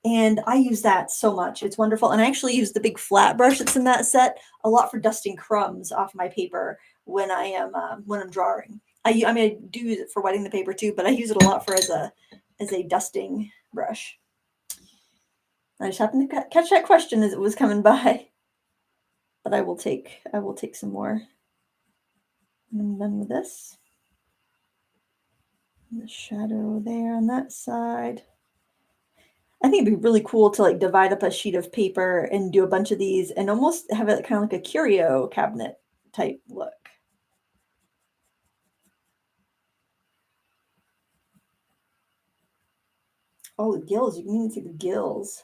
And I use that so much. It's wonderful. And I actually use the big flat brush that's in that set a lot for dusting crumbs off my paper when I'm drawing. I mean, I do use it for wetting the paper too, but I use it a lot for as a dusting brush. I just happened to catch that question as it was coming by. But I will take some more. And I'm done with this. And the shadow there on that side. I think it'd be really cool to like divide up a sheet of paper and do a bunch of these and almost have it kind of like a curio cabinet type look. Oh, the gills. You can even see the gills.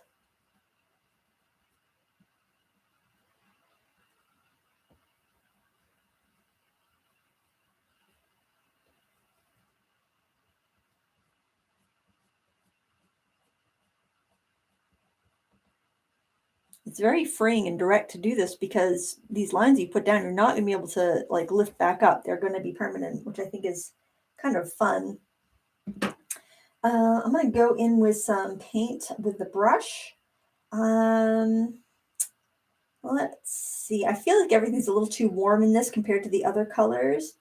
It's very freeing and direct to do this because these lines you put down, you're not going to be able to like lift back up. They're going to be permanent, which I think is kind of fun. I'm going to go in with some paint with the brush. Let's see. I feel like everything's a little too warm in this compared to the other colors.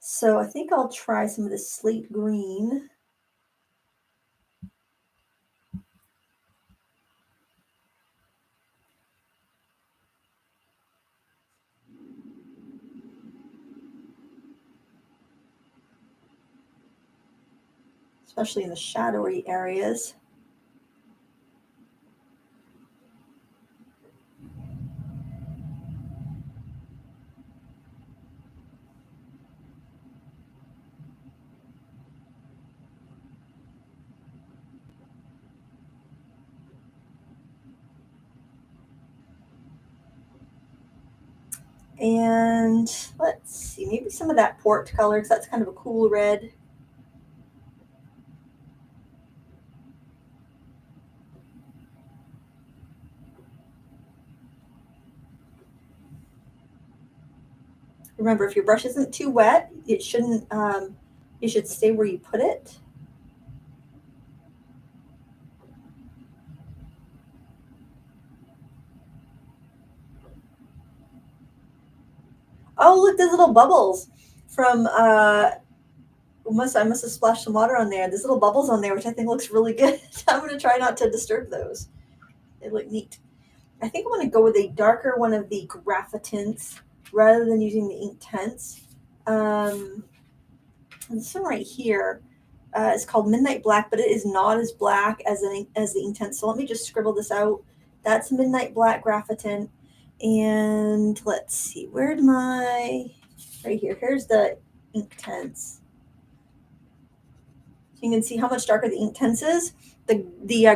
So I think I'll try some of this slate green. Especially in the shadowy areas. And let's see, maybe some of that port color, because that's kind of a cool red. Remember, if your brush isn't too wet, it shouldn't, you should stay where you put it. Oh, look, there's little bubbles from, I must have splashed some water on there. There's little bubbles on there, which I think looks really good. I'm going to try not to disturb those. They look neat. I think I want to go with a darker one of the graphitints rather than using the Inktense. This one right here is called Midnight Black, but it is not as black as the Inktense. So let me just scribble this out. That's Midnight Black Graphitint. And let's see, where'd my, right here, here's the Inktense. So you can see how much darker the Inktense is. The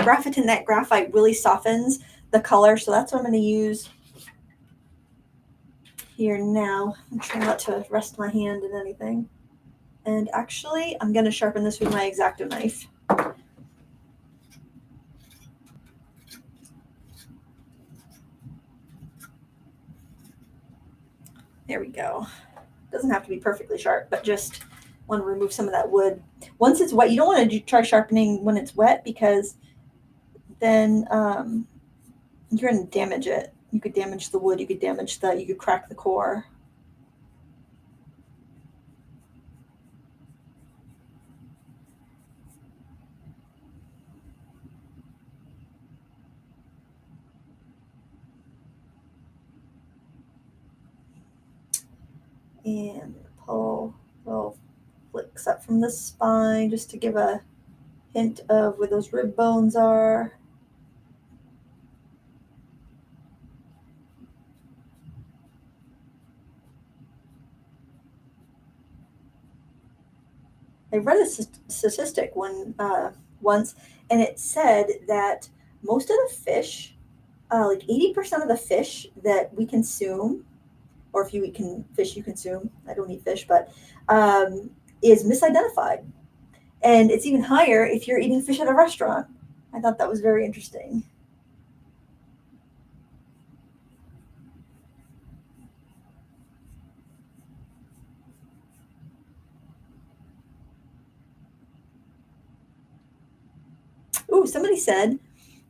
Graphitint, that graphite really softens the color, so that's what I'm going to use here now. I'm trying not to rest my hand in anything. And actually, I'm going to sharpen this with my X-Acto knife. There we go. Doesn't have to be perfectly sharp, but just want to remove some of that wood. Once it's wet, you don't want to try sharpening when it's wet because then you're going to damage it. You could damage the wood. You could crack the core. And pull little flicks up from the spine just to give a hint of where those rib bones are. I read a statistic once, and it said that most of the fish, like 80% of the fish that we consume, or if you eat fish you consume, I don't eat fish, but is misidentified. And it's even higher if you're eating fish at a restaurant. I thought that was very interesting. Ooh, somebody said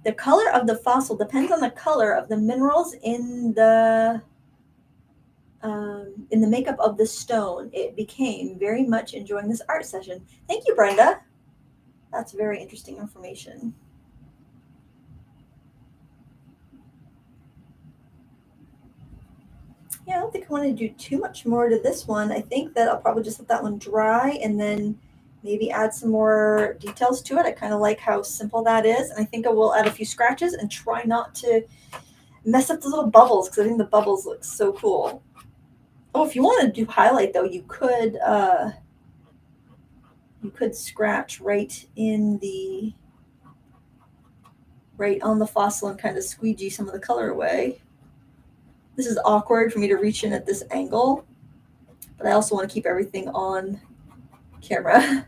the color of the fossil depends on the color of the minerals in the makeup of the stone. It became very much enjoying this art session. Thank you, Brenda. That's very interesting information. Yeah, I don't think I want to do too much more to this one. I think that I'll probably just let that one dry and then maybe add some more details to it. I kind of like how simple that is. And I think I will add a few scratches and try not to mess up the little bubbles because I think the bubbles look so cool. Oh, if you want to do highlight though, you could scratch right on the fossil and kind of squeegee some of the color away. This is awkward for me to reach in at this angle, but I also want to keep everything on camera.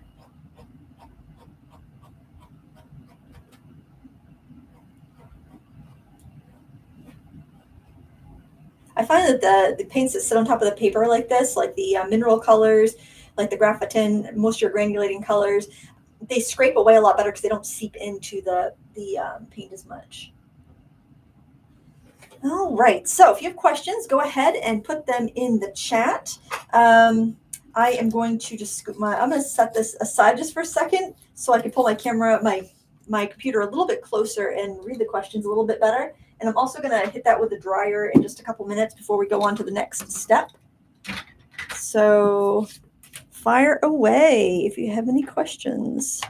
I find that the paints that sit on top of the paper like this, like the mineral colors, like the graphitint, most of your granulating colors, they scrape away a lot better because they don't seep into the paint as much. All right, so if you have questions, go ahead and put them in the chat. I am going to just scoop I'm going to set this aside just for a second so I can pull my camera, my computer a little bit closer and read the questions a little bit better. And I'm also going to hit that with the dryer in just a couple minutes before we go on to the next step. So fire away if you have any questions.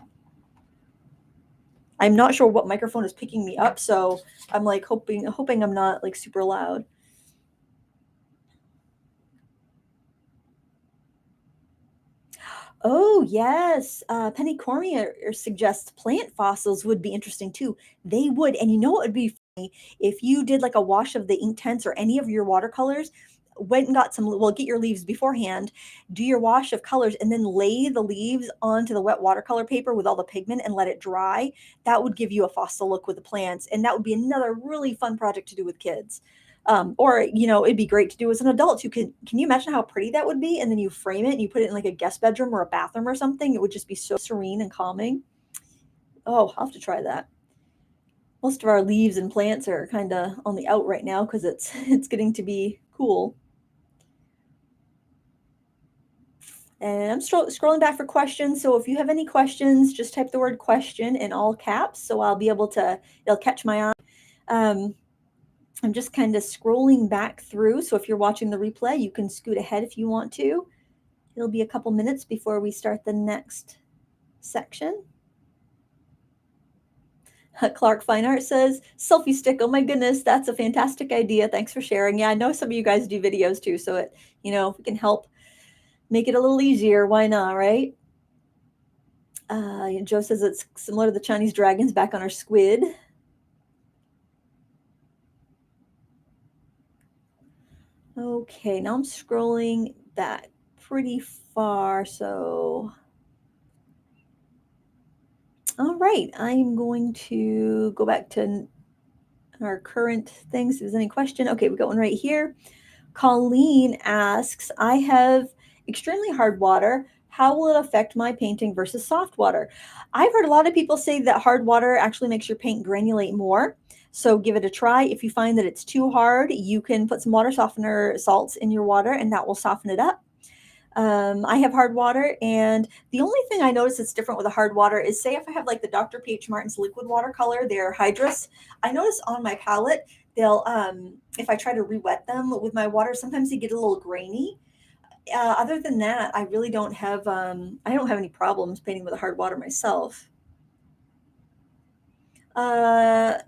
I'm not sure what microphone is picking me up, so I'm like hoping I'm not like super loud. Oh, yes. Penny Cormier suggests plant fossils would be interesting too. They would. And you know what would be funny? If you did like a wash of the Inktense or any of your watercolors, went and got get your leaves beforehand, do your wash of colors, and then lay the leaves onto the wet watercolor paper with all the pigment and let it dry. That would give you a fossil look with the plants. And that would be another really fun project to do with kids. Or it'd be great to do as an adult. Can you imagine how pretty that would be? And then you frame it and you put it in like a guest bedroom or a bathroom or something. It would just be so serene and calming. Oh, I'll have to try that. Most of our leaves and plants are kind of on the out right now because it's getting to be cool. And I'm scrolling back for questions. So if you have any questions, just type the word question in all caps. So I'll be able to, it'll catch my eye. I'm just kind of scrolling back through. So if you're watching the replay, you can scoot ahead if you want to. It'll be a couple minutes before we start the next section. Clark Fine Art says, selfie stick. Oh my goodness, that's a fantastic idea. Thanks for sharing. Yeah, I know some of you guys do videos too. So if we can help make it a little easier, why not, right? Joe says it's similar to the Chinese dragons back on our squid. Okay, now I'm scrolling back pretty far, so all right, I'm going to go back to our current things. If there's any question, okay, we got one right here. Colleen asks, I have extremely hard water. How will it affect my painting versus soft water? I've heard a lot of people say that hard water actually makes your paint granulate more. So give it a try. If you find that it's too hard, you can put some water softener salts in your water and that will soften it up. I have hard water, and the only thing I notice that's different with the hard water is, say, if I have like the Dr. P.H. Martin's liquid watercolor, they're hydrous. I notice on my palette, they'll, if I try to re-wet them with my water, sometimes they get a little grainy. Other than that, I really don't have, I don't have any problems painting with a hard water myself. Uh,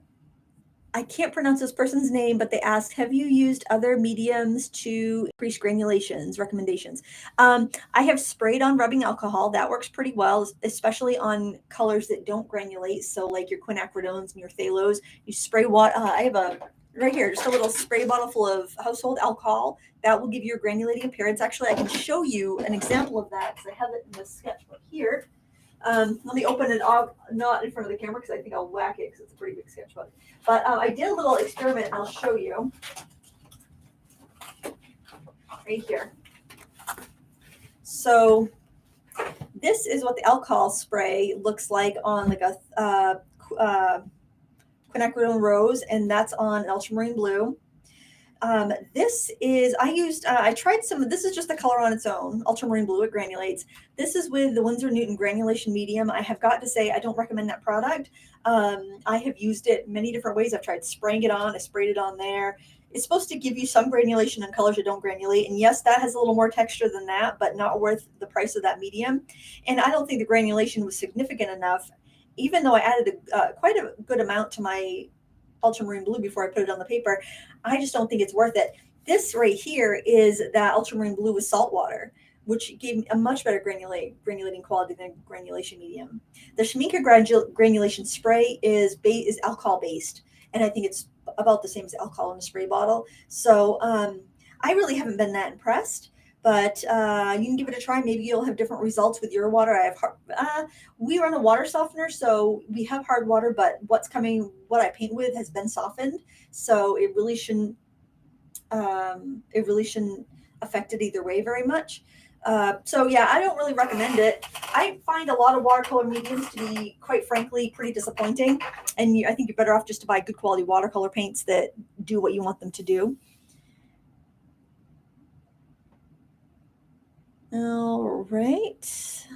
I can't pronounce this person's name, but they asked, have you used other mediums to increase granulations, recommendations? I have sprayed on rubbing alcohol. That works pretty well, especially on colors that don't granulate. So like your quinacridones and your phthalos, you spray what, I have a, right here, just a little spray bottle full of household alcohol. That will give you a granulating appearance. Actually, I can show you an example of that because I have it in the sketchbook here. Let me open it up, not in front of the camera because I think I'll whack it because it's a pretty big sketchbook. But I did a little experiment and I'll show you right here. So this is what the alcohol spray looks like on like a quinacridone rose, and that's on an ultramarine blue. This is, I tried some of, this is just the color on its own, ultramarine blue, it granulates. This is with the Winsor Newton granulation medium. I have got to say, I don't recommend that product. I have used it many different ways. I've tried spraying it on, I sprayed it on there. It's supposed to give you some granulation in colors that don't granulate. And yes, that has a little more texture than that, but not worth the price of that medium. And I don't think the granulation was significant enough, even though I added quite a good amount to my ultramarine blue before I put it on the paper. I just don't think it's worth it. This right here is that ultramarine blue with salt water, which gave me a much better granulating quality than granulation medium. The Schmincke granulation spray is alcohol based, and I think it's about the same as alcohol in a spray bottle. So I really haven't been that impressed. But you can give it a try. Maybe you'll have different results with your water. We run a water softener, so we have hard water, but what I paint with has been softened, so it really shouldn't affect it either way very much. So yeah, I don't really recommend it. I find a lot of watercolor mediums to be, quite frankly, pretty disappointing, and I think you're better off just to buy good quality watercolor paints that do what you want them to do. All right.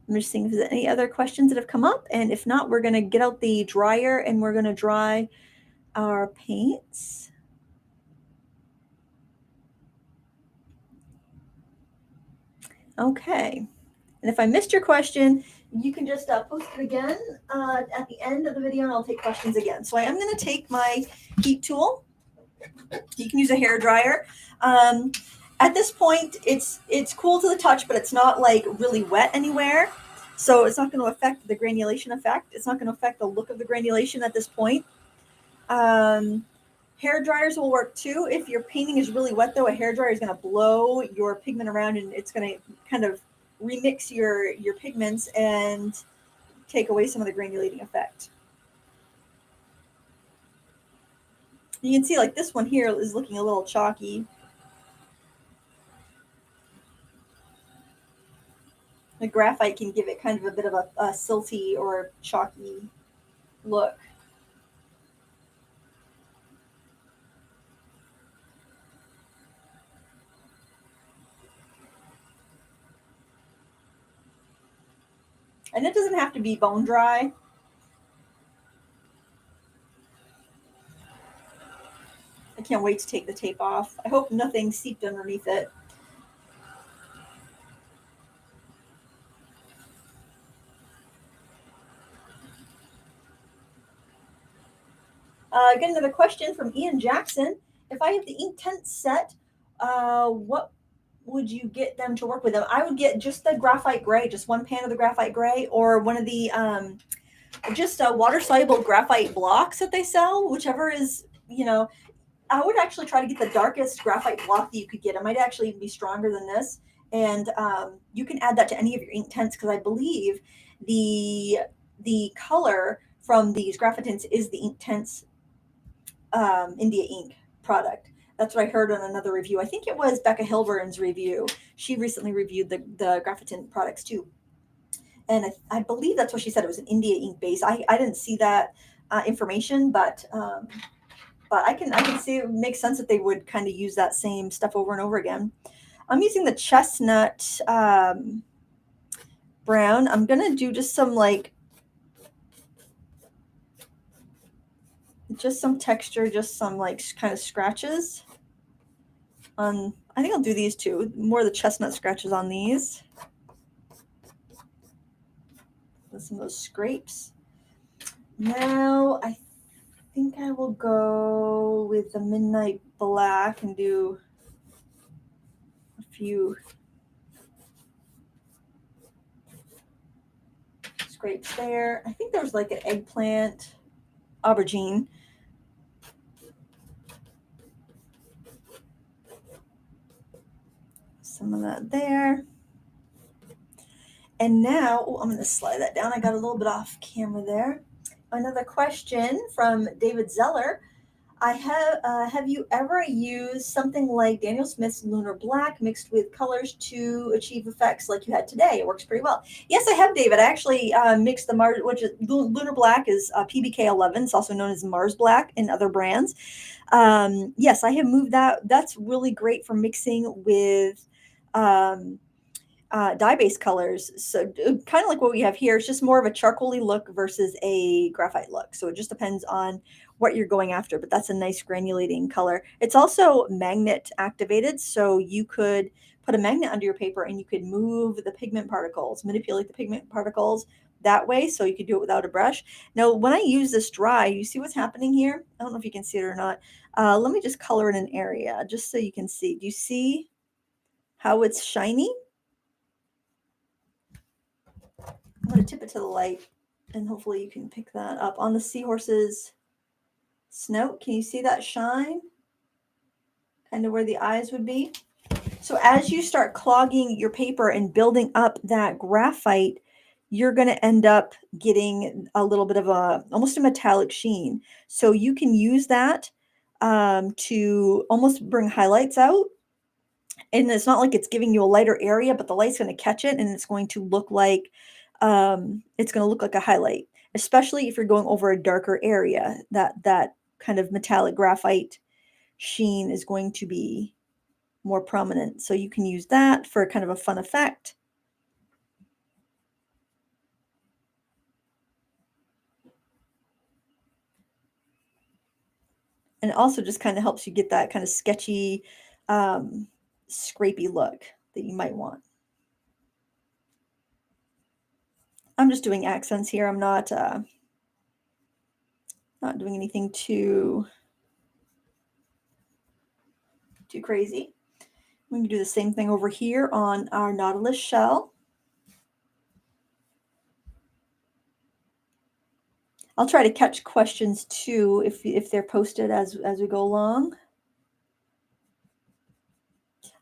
I'm just seeing if there's any other questions that have come up. And if not, we're going to get out the dryer and we're going to dry our paints. Okay. And if I missed your question, you can just post it again at the end of the video and I'll take questions again. So I am going to take my heat tool. You can use a hair dryer. At this point, it's cool to the touch, but it's not like really wet anywhere. So it's not going to affect the granulation effect. It's not going to affect the look of the granulation at this point. Hair dryers will work too. If your painting is really wet though, a hair dryer is going to blow your pigment around and it's going to kind of remix your pigments and take away some of the granulating effect. You can see like this one here is looking a little chalky. The graphite can give it kind of a bit of a silty or chalky look. And it doesn't have to be bone dry. I can't wait to take the tape off. I hope nothing seeped underneath it. Get another question from Ian Jackson. If I have the Inktense set, what would you get them to work with them? I would get just the graphite gray, just one pan of the graphite gray, or one of the just water soluble graphite blocks that they sell, whichever is, I would actually try to get the darkest graphite block that you could get. It might actually even be stronger than this. And you can add that to any of your Inktense because I believe the color from these Graphitints is the Inktense India ink. product. That's what I heard on another review. I think it was Becca Hilburn's review. She recently reviewed the Graphitint products too. And I believe that's what she said. It was an India ink base. I didn't see that information, but I can see it makes sense that they would kind of use that same stuff over and over again. I'm using the chestnut brown. I'm gonna do just some some texture, just some kind of scratches on. I think I'll do these two. More of the chestnut scratches on these. With some of those scrapes. Now I think I will go with the midnight black and do a few scrapes there. I think there was like an eggplant, aubergine. Some of that there. And now, I'm going to slide that down. I got a little bit off camera there. Another question from David Zeller. Have you ever used something like Daniel Smith's Lunar Black mixed with colors to achieve effects like you had today? It works pretty well. Yes, I have, David. I actually mixed the Mars, which is Lunar Black is PBK 11. It's also known as Mars Black in other brands. Yes, I have moved that. That's really great for mixing with dye-based colors. So kind of like what we have here, it's just more of a charcoaly look versus a graphite look. So it just depends on what you're going after, but that's a nice granulating color. It's also magnet activated. So you could put a magnet under your paper and you could move the pigment particles, manipulate the pigment particles that way. So you could do it without a brush. Now, when I use this dry, you see what's happening here? I don't know if you can see it or not. Let me just color in an area just so you can see. Do you see how it's shiny? I'm going to tip it to the light and hopefully you can pick that up on the seahorse's snout. Can you see that shine? Kind of where the eyes would be. So as you start clogging your paper and building up that graphite, you're going to end up getting a little bit of almost a metallic sheen. So you can use that to almost bring highlights out. And it's not like it's giving you a lighter area, but the light's going to catch it and it's going to look like a highlight, especially if you're going over a darker area. That kind of metallic graphite sheen is going to be more prominent. So you can use that for kind of a fun effect. And it also just kind of helps you get that kind of sketchy, scrapey look that you might want. I'm just doing accents here. I'm not doing anything too crazy. We can do the same thing over here on our Nautilus shell. I'll try to catch questions too if they're posted as we go along.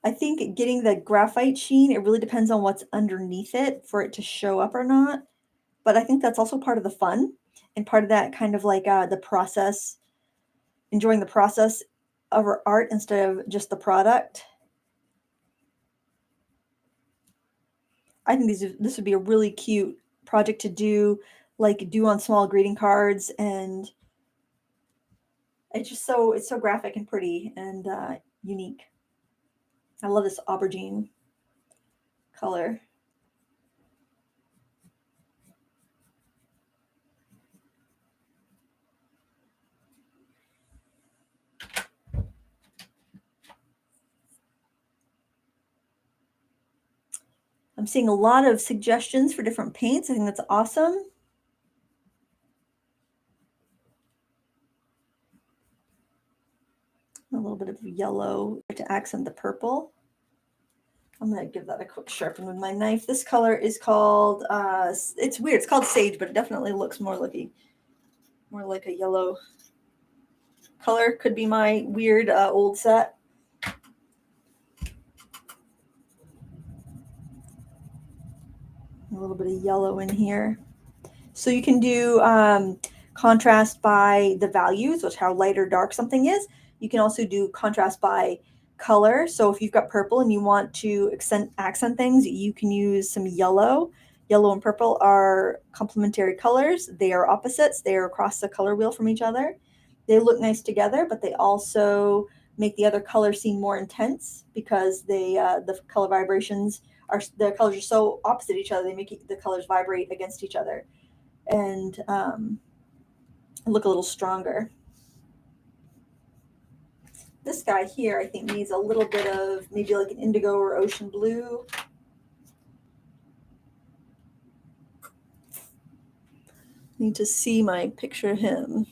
I think getting the graphite sheen, it really depends on what's underneath it for it to show up or not. But I think that's also part of the fun and part of that kind of like the process, enjoying the process of our art instead of just the product. I think this would be a really cute project to do on small greeting cards, and it's so graphic and pretty and unique. I love this aubergine color. I'm seeing a lot of suggestions for different paints. I think that's awesome. A little bit of yellow to accent the purple. I'm going to give that a quick sharpen with my knife. This color is called, it's weird. It's called Sage, but it definitely looks more like a yellow color. Could be my weird old set. A little bit of yellow in here. So you can do contrast by the values, which how light or dark something is. You can also do contrast by color. So if you've got purple and you want to accent things, you can use some yellow. Yellow and purple are complementary colors. They are opposites. They are across the color wheel from each other. They look nice together, but they also make the other color seem more intense because the color vibrations the colors are so opposite each other. They make the colors vibrate against each other and look a little stronger. This guy here, I think, needs a little bit of maybe like an indigo or ocean blue. Need to see my picture of him.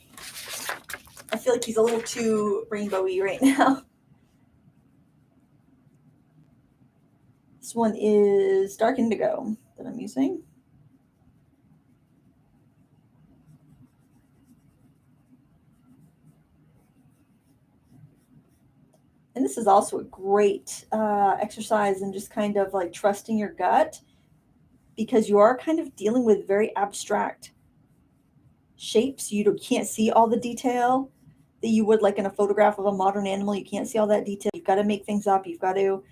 I feel like he's a little too rainbowy right now. This one is dark indigo that I'm using. And this is also a great exercise in just kind of like trusting your gut, because you are kind of dealing with very abstract shapes. You can't see all the detail that you would like in a photograph of a modern animal. You can't see all that detail. You've got to make things up. You've got to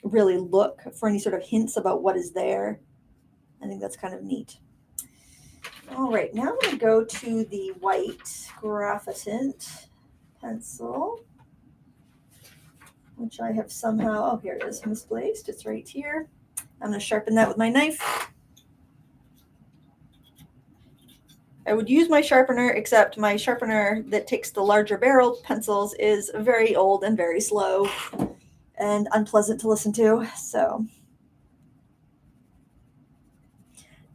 really look for any sort of hints about what is there. I think that's kind of neat. All right, now I'm going to go to the white Graphitint pencil, which I have somehow, oh, here it is, misplaced. It's right here. I'm going to sharpen that with my knife. I would use my sharpener, except my sharpener that takes the larger barrel pencils is very old and very slow and unpleasant to listen to. So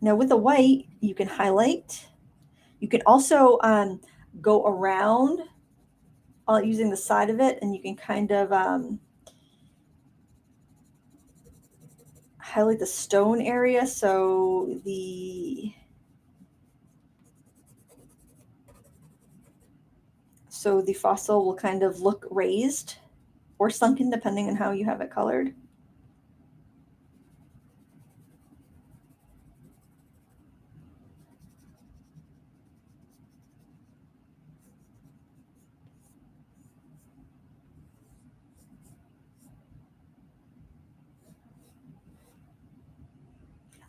now with the white, you can highlight. You can also go around using the side of it, and you can kind of highlight the stone area. So the fossil will kind of look raised or sunken depending on how you have it colored.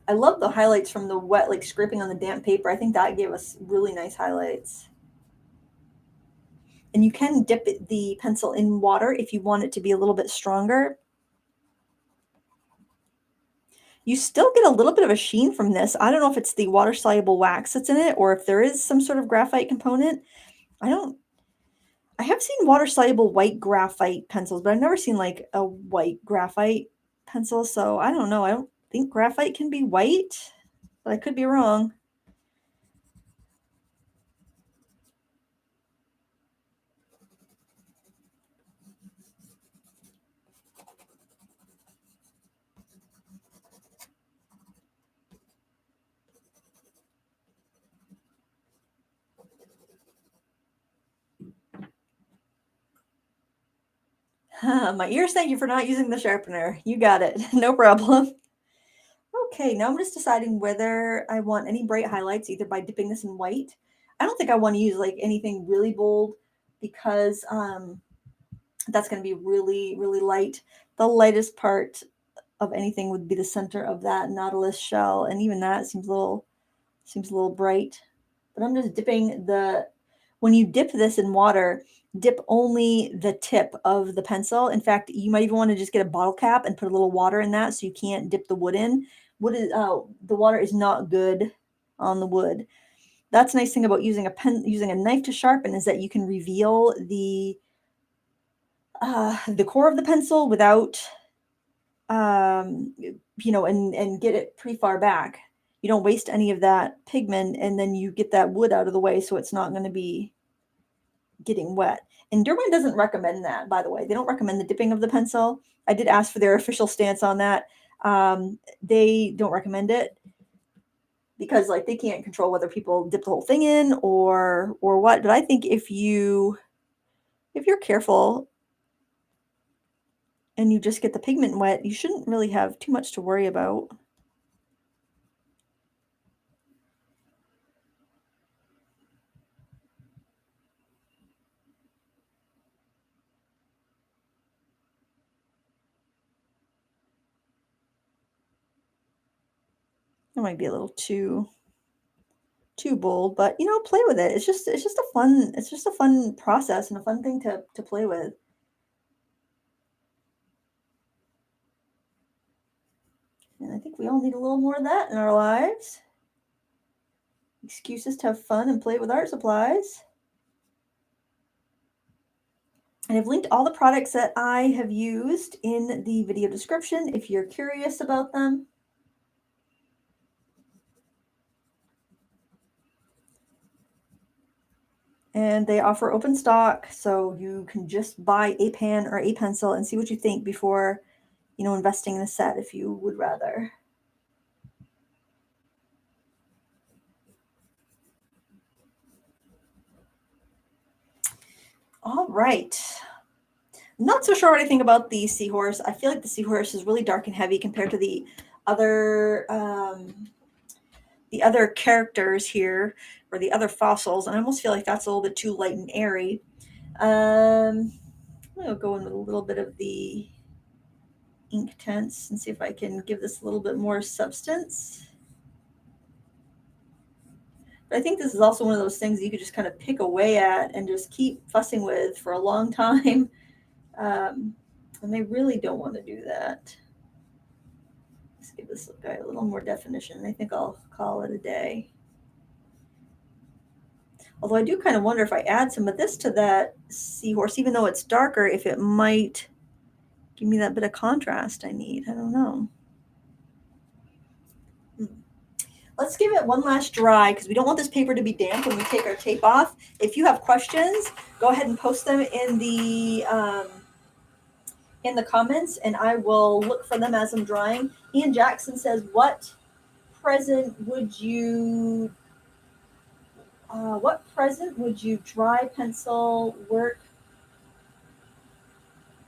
I love the highlights from the wet, like scraping on the damp paper. I think that gave us really nice highlights. And you can dip the pencil in water if you want it to be a little bit stronger. You still get a little bit of a sheen from this. I don't know if it's the water-soluble wax that's in it or if there is some sort of graphite component. I have seen water-soluble white graphite pencils, but I've never seen like a white graphite pencil. So I don't know. I don't think graphite can be white, but I could be wrong. My ears thank you for not using the sharpener. You got it. No problem. Okay, now I'm just deciding whether I want any bright highlights, either by dipping this in white. I don't think I want to use like anything really bold because that's going to be really, really light. The lightest part of anything would be the center of that nautilus shell, and even that seems a little bright. But I'm just dipping when you dip this in water, dip only the tip of the pencil. In fact, you might even want to just get a bottle cap and put a little water in that so you can't dip the wood in. The water is not good on the wood. That's a nice thing about using a knife to sharpen, is that you can reveal the core of the pencil without and get it pretty far back. You don't waste any of that pigment, and then you get that wood out of the way so it's not going to be getting wet. And Derwent doesn't recommend that, by the way. They don't recommend the dipping of the pencil. I did ask for their official stance on that. They don't recommend it because like they can't control whether people dip the whole thing in or what. But I think if you're careful and you just get the pigment wet, you shouldn't really have too much to worry about. That might be a little too bold, but you know, play with it. It's just a fun process and a fun thing to play with. And I think we all need a little more of that in our lives. Excuses to have fun and play with art supplies. And I've linked all the products that I have used in the video description if you're curious about them. And they offer open stock, so you can just buy a pen or a pencil and see what you think before, you know, investing in a set if you would rather. All right. Not so sure what I think about the seahorse. I feel like the seahorse is really dark and heavy compared to the other characters here, or the other fossils, and I almost feel like that's a little bit too light and airy. I'm gonna go in with a little bit of the ink tints and see if I can give this a little bit more substance. But I think this is also one of those things you could just kind of pick away at and just keep fussing with for a long time. And I really don't want to do that. Let's give this guy a little more definition. I think I'll call it a day. Although I do kind of wonder if I add some of this to that seahorse, even though it's darker, if it might give me that bit of contrast I need. I don't know. Let's give it one last dry because we don't want this paper to be damp when we take our tape off. If you have questions, go ahead and post them in the comments, and I will look for them as I'm drying. Ian Jackson says, what present would you dry pencil work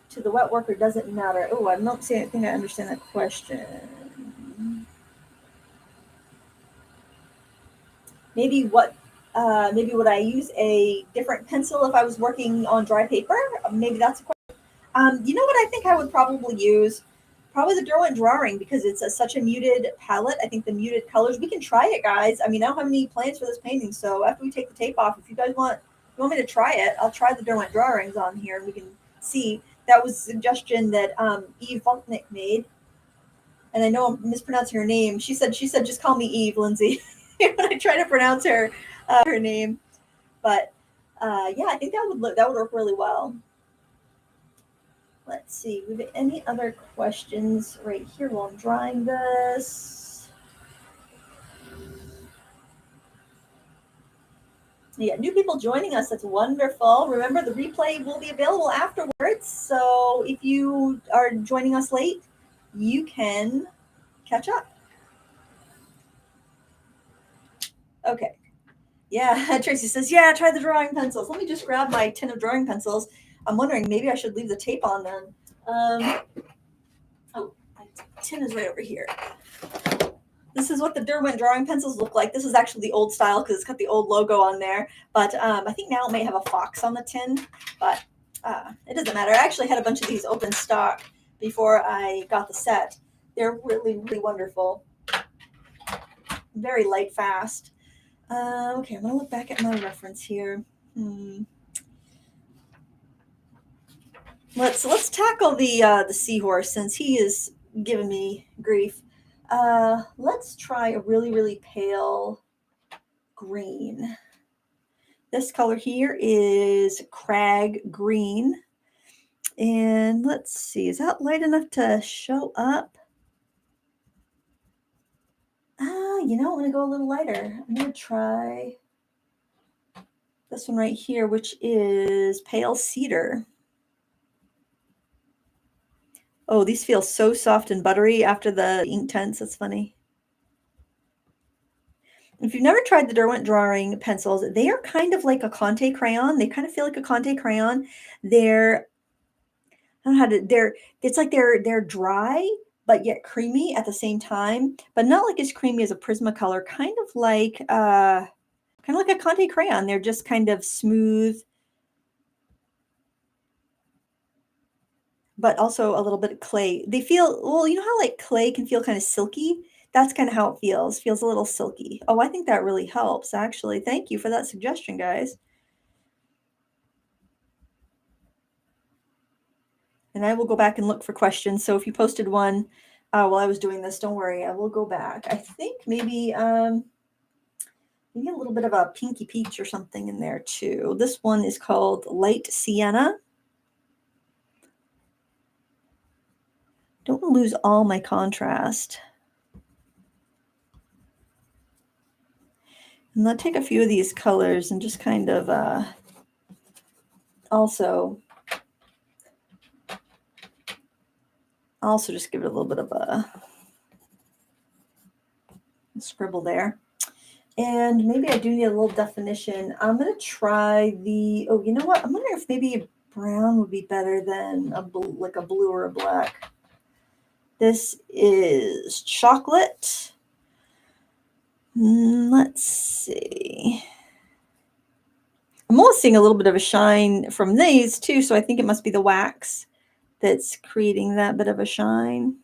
to the wet work, or does it matter? Oh, I'm not saying I think I understand that question. Maybe would I use a different pencil if I was working on dry paper? Maybe that's a question. You know what I think I would probably use? Probably the Derwent drawing, because it's such a muted palette. I think the muted colors, we can try it, guys. I mean, I don't have any plans for this painting, so after we take the tape off, if you guys want me to try it, I'll try the Derwent drawings on here, and we can see. That was a suggestion that Eve Volknick made. And I know I'm mispronouncing her name. She said, just call me Eve, Lindsay, when I try to pronounce her name. But yeah, I think that would work really well. Let's see, we have any other questions right here while I'm drying this? Yeah, new people joining us. That's wonderful. Remember, the replay will be available afterwards. So if you are joining us late, you can catch up. Okay. Yeah, Tracy says, yeah, try the drawing pencils. Let me just grab my tin of drawing pencils. I'm wondering, maybe I should leave the tape on then. Oh, my tin is right over here. This is what the Derwent drawing pencils look like. This is actually the old style because it's got the old logo on there. But I think now it may have a fox on the tin, but it doesn't matter. I actually had a bunch of these open stock before I got the set. They're really, really wonderful. Very light, fast. Okay, I'm going to look back at my reference here. Let's tackle the seahorse, since he is giving me grief. Let's try a really, really pale green. This color here is crag green. And let's see, is that light enough to show up? You know, I'm going to go a little lighter. I'm going to try this one right here, which is pale cedar. Oh, these feel so soft and buttery after the ink tints. That's funny. If you've never tried the Derwent drawing pencils, they are kind of like a Conte crayon. They kind of feel like a Conte crayon. They're, I don't know how to, it's like they're dry, but yet creamy at the same time, but not like as creamy as a Prismacolor, kind of like a Conte crayon. They're just kind of smooth, but also a little bit of clay. They feel, well, you know how like clay can feel kind of silky? That's kind of how it feels. Feels a little silky. Oh, I think that really helps, actually. Thank you for that suggestion, guys. And I will go back and look for questions. So if you posted one while I was doing this, don't worry, I will go back. I think maybe a little bit of a pinky peach or something in there too. This one is called Light Sienna. Don't want to lose all my contrast. And let's take a few of these colors and just kind of also just give it a little bit of a scribble there. And maybe I do need a little definition. I'm going to try the, oh, you know what? I'm wondering if maybe a brown would be better than like a blue or a black. This is chocolate. Let's see. I'm almost seeing a little bit of a shine from these too, so I think it must be the wax that's creating that bit of a shine.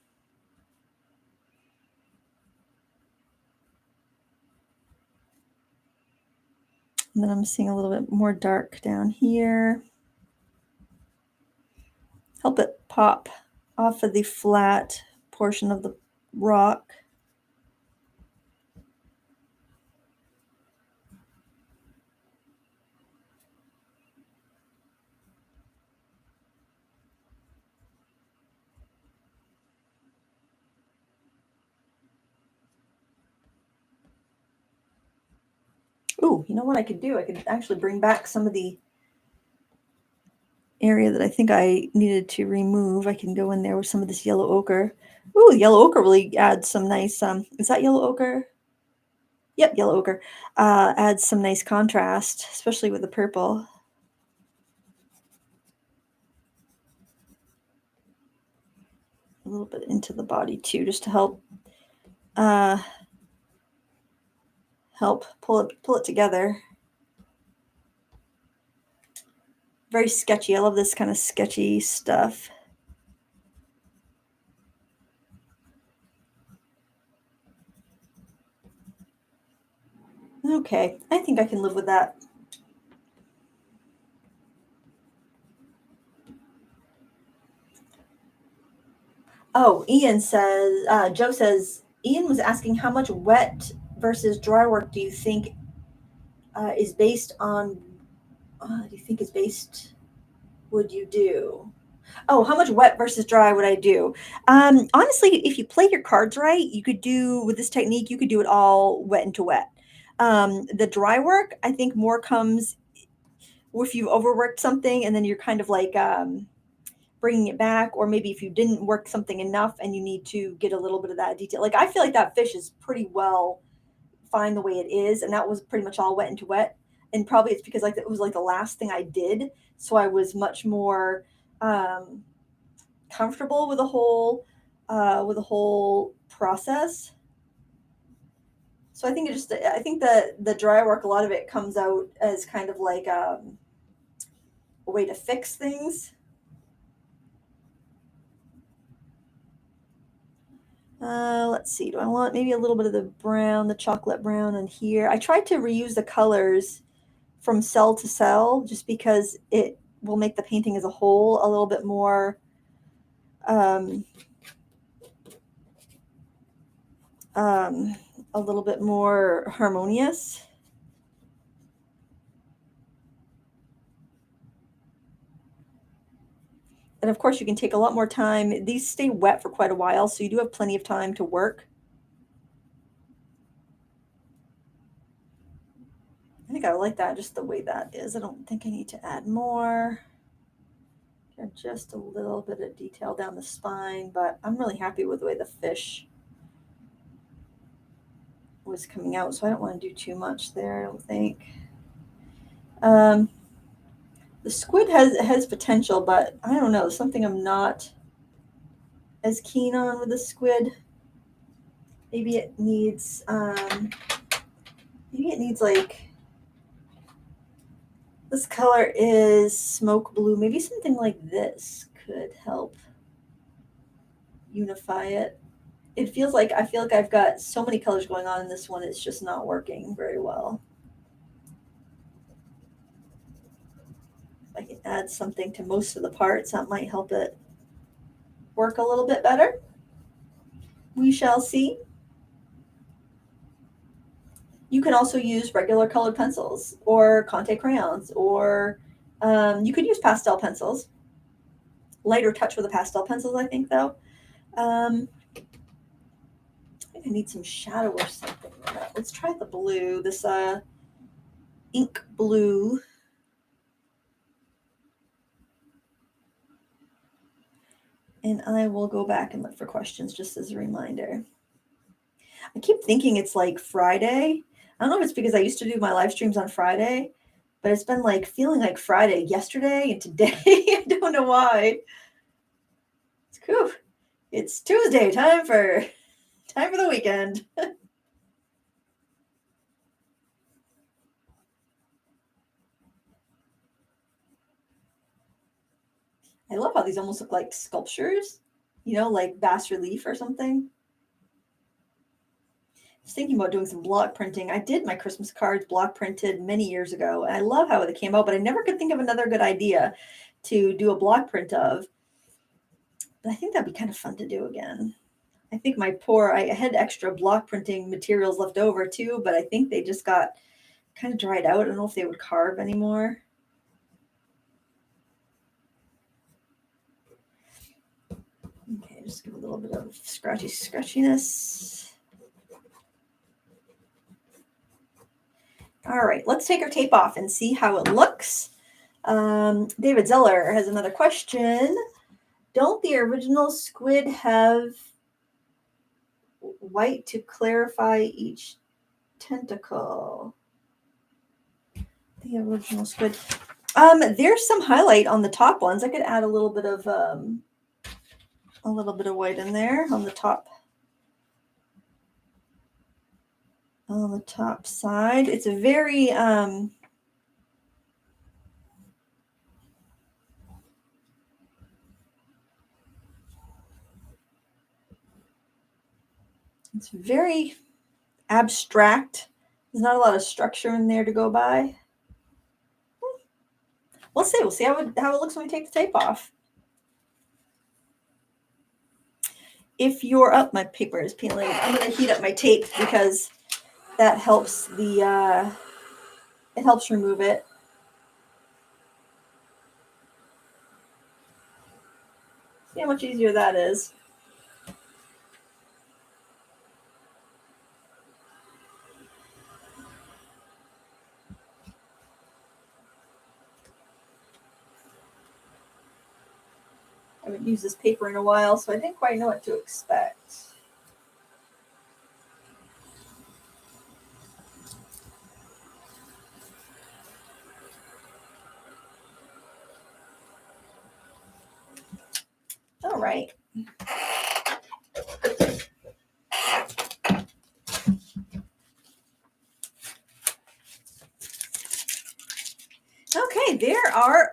And then I'm seeing a little bit more dark down here. Help it pop off of the flat portion of the rock. Ooh, you know what I could do? I could actually bring back some of the area that I think I needed to remove. I can go in there with some of this yellow ochre. Ooh, yellow ochre really adds some nice, is that yellow ochre? Yep, yellow ochre. Adds some nice contrast, especially with the purple. A little bit into the body too, just to help pull it together. Very sketchy. I love this kind of sketchy stuff. Okay, I think I can live with that. Oh, Ian says, Joe says, Ian was asking how much wet versus dry work do you think is based on, do you think is based, would you do? Oh, how much wet versus dry would I do? Honestly, if you play your cards right, you could do, with this technique, you could do it all wet into wet. The dry work, I think more comes if you've overworked something and then you're kind of like, bringing it back, or maybe if you didn't work something enough and you need to get a little bit of that detail. Like I feel like that fish is pretty well fine the way it is, and that was pretty much all wet into wet. And probably it's because like it was like the last thing I did, so I was much more comfortable with the whole process. So I think I think the dry work, a lot of it comes out as kind of like a way to fix things. Let's see. Do I want maybe a little bit of the brown, the chocolate brown in here? I tried to reuse the colors from cell to cell just because it will make the painting as a whole a little bit more um, a little bit more harmonious. And of course, you can take a lot more time. These stay wet for quite a while, so you do have plenty of time to work. I think I like that just the way that is. I don't think I need to add more. Just a little bit of detail down the spine, but I'm really happy with the way the fish was coming out, so I don't want to do too much there, I don't think. The squid has potential, but I don't know, something I'm not as keen on with the squid. Maybe it needs like, this color is smoke blue. Maybe something like this could help unify it. It feels like, I feel like I've got so many colors going on in this one, it's just not working very well. If I can add something to most of the parts, that might help it work a little bit better. We shall see. You can also use regular colored pencils or Conte crayons, or you could use pastel pencils. Lighter touch with the pastel pencils, I think, though. I think I need some shadow or something. Let's try the blue, this ink blue. And I will go back and look for questions just as a reminder. I keep thinking it's like Friday. I don't know if it's because I used to do my live streams on Friday, but it's been like feeling like Friday yesterday and today. I don't know why. It's cool. It's Tuesday, time for the weekend. I love how these almost look like sculptures, you know, like bas relief or something. I was thinking about doing some block printing. I did my Christmas cards block printed many years ago, and I love how they came out, but I never could think of another good idea to do a block print of. But I think that'd be kind of fun to do again. I think I had extra block printing materials left over too, but I think they just got kind of dried out. I don't know if they would carve anymore. Okay, just give a little bit of scratchiness. All right, let's take our tape off and see how it looks. David Zeller has another question. Don't the original squid have white to clarify each tentacle? The original squid. There's some highlight on the top ones. I could add a little bit of white in there on the top. On the top side, it's a very it's very abstract. There's not a lot of structure in there to go by. We'll see. We'll see how it looks when we take the tape off. If you're up, my paper is peeling. I'm going to heat up my tape because that helps it helps remove it. See how much easier that is. I haven't used this paper in a while, so I didn't quite know what to expect. All right. Okay, there are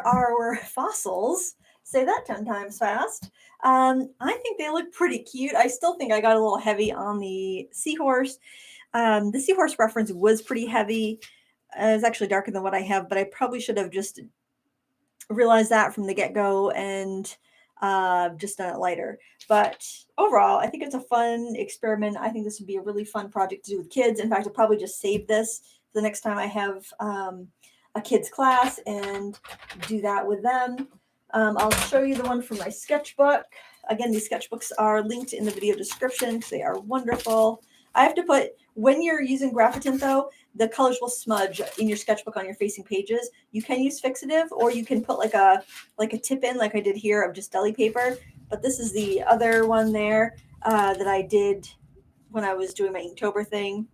our fossils. Say that 10 times fast. I think they look pretty cute. I still think I got a little heavy on the seahorse. The seahorse reference was pretty heavy. It's actually darker than what I have, but I probably should have just realized that from the get-go and just done it lighter. But overall, I think it's a fun experiment. I think this would be a really fun project to do with kids. In fact, I'll probably just save this for the next time I have a kids class and do that with them. I'll show you the one from my sketchbook. Again, these sketchbooks are linked in the video description because they are wonderful. I have to put, when you're using Graphitint though, the colors will smudge in your sketchbook on your facing pages. You can use fixative, or you can put like a tip in, like I did here, of just deli paper. But this is the other one there that I did when I was doing my Inktober thing.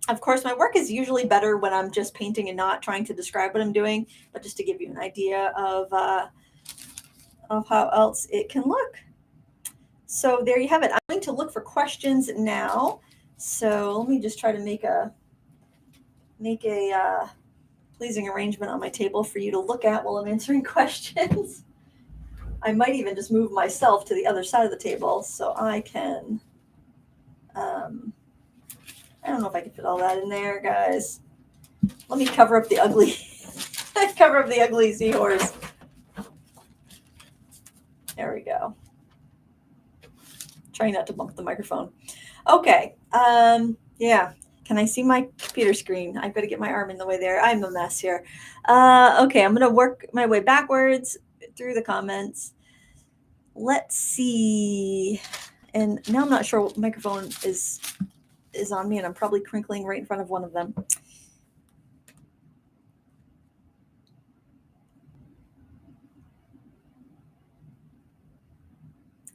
Of course, my work is usually better when I'm just painting and not trying to describe what I'm doing, but just to give you an idea of how else it can look. So there you have it. I'm going to look for questions now. So let me just try to make a pleasing arrangement on my table for you to look at while I'm answering questions. I might even just move myself to the other side of the table so I can, I don't know if I can fit all that in there, guys. Let me cover up the ugly, cover up the ugly seahorse. There we go. Trying not to bump the microphone. Okay. Yeah. Can I see my computer screen? I've got to get my arm in the way there. I'm a mess here. Okay, I'm going to work my way backwards through the comments. Let's see. And now I'm not sure what microphone is on me, and I'm probably crinkling right in front of one of them.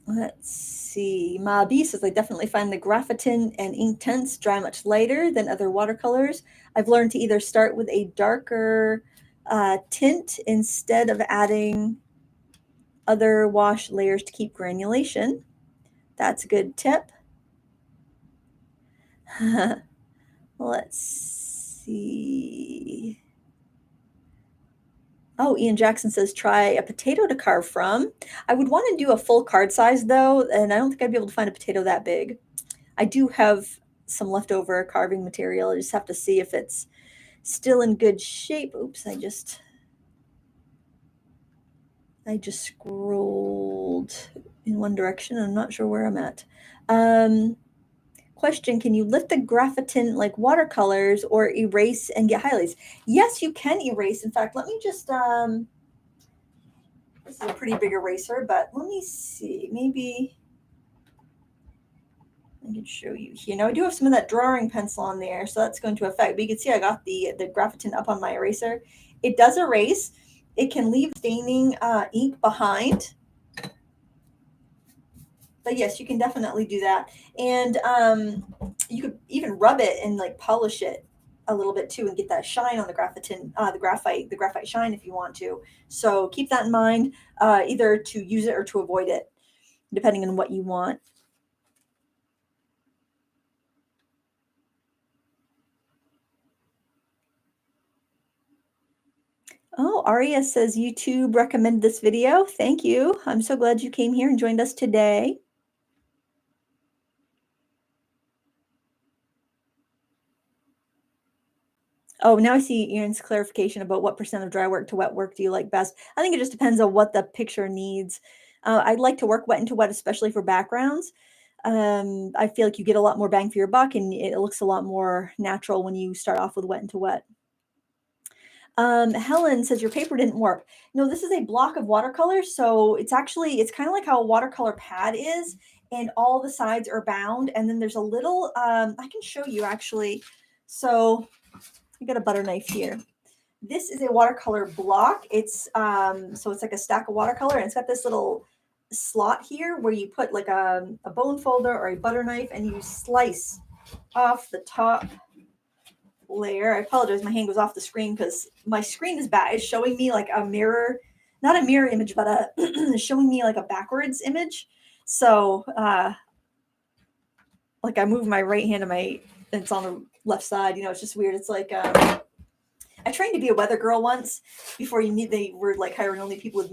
Let's see. Ma B says, I definitely find the Graphitint and ink tints dry much lighter than other watercolors. I've learned to either start with a darker tint instead of adding other wash layers to keep granulation. That's a good tip. Let's see. Oh, Ian Jackson says, try a potato to carve from. I would want to do a full card size though, and I don't think I'd be able to find a potato that big. I do have some leftover carving material. I just have to see if it's still in good shape. Oops, I just scrolled in one direction. I'm not sure where I'm at. Question, can you lift the Graphitint like watercolors or erase and get highlights? Yes, you can erase. In fact, let me just, this is a pretty big eraser, but let me see, maybe I can show you here. Now I do have some of that drawing pencil on there, so that's going to affect, but you can see I got the Graphitint up on my eraser. It does erase. It can leave staining ink behind. But yes, you can definitely do that. And you could even rub it and like polish it a little bit too and get that shine on the Graphitint, the graphite shine if you want to. So keep that in mind, either to use it or to avoid it, depending on what you want. Oh, Aria says YouTube recommended this video. Thank you. I'm so glad you came here and joined us today. Oh, now I see Aaron's clarification about what percent of dry work to wet work do you like best. I think it just depends on what the picture needs. I'd like to work wet into wet, especially for backgrounds. I feel like you get a lot more bang for your buck, and it looks a lot more natural when you start off with wet into wet. Helen says your paper didn't work. No, this is a block of watercolor, so it's kind of like how a watercolor pad is, and all the sides are bound, and then there's a little, I can show you actually. So I got a butter knife here. This is a watercolor block. It's so it's like a stack of watercolor, and it's got this little slot here where you put like a bone folder or a butter knife, and you slice off the top layer. I apologize, my hand goes off the screen because my screen is bad. It's showing me like a mirror, not a mirror image, but showing me like a backwards image. So like I move my right hand and it's on the left side. You know, it's just weird. It's like I trained to be a weather girl once before they were like hiring only people with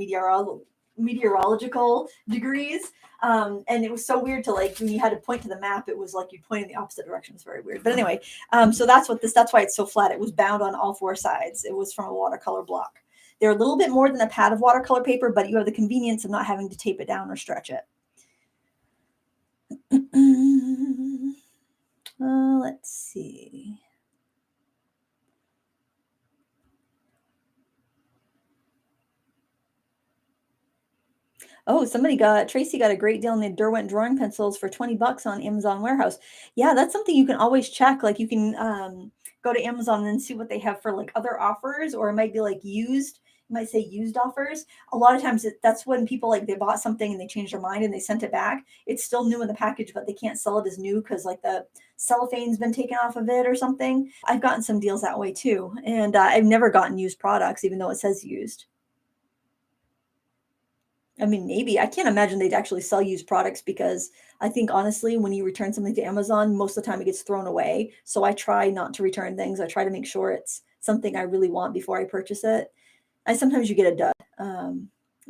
meteorological degrees. And it was so weird to like, when you had to point to the map, it was like you point in the opposite direction. It's very weird. But anyway, so that's why it's so flat. It was bound on all four sides. It was from a watercolor block. They're a little bit more than a pad of watercolor paper, but you have the convenience of not having to tape it down or stretch it. Let's see. Oh, Tracy got a great deal on the Derwent drawing pencils for $20 on Amazon Warehouse. Yeah, that's something you can always check. Like you can go to Amazon and see what they have for like other offers, or it might be like used. It might say used offers. A lot of times that's when people like they bought something and they changed their mind and they sent it back. It's still new in the package, but they can't sell it as new because like the cellophane's been taken off of it or something. I've gotten some deals that way too. And I've never gotten used products, even though it says used. I mean, maybe. I can't imagine they'd actually sell used products because I think honestly, when you return something to Amazon, most of the time it gets thrown away. So I try not to return things. I try to make sure it's something I really want before I purchase it. Sometimes you get a dud.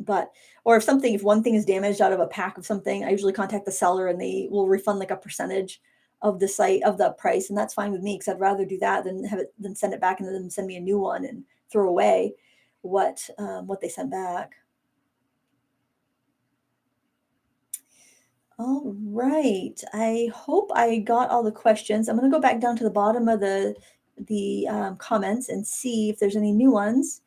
But or if one thing is damaged out of a pack of something, I usually contact the seller and they will refund like a percentage of the price, and that's fine with me because I'd rather do that than have it than send it back and then send me a new one and throw away what they sent back. All right. I hope I got all the questions. I'm going to go back down to the bottom of the comments and see if there's any new ones.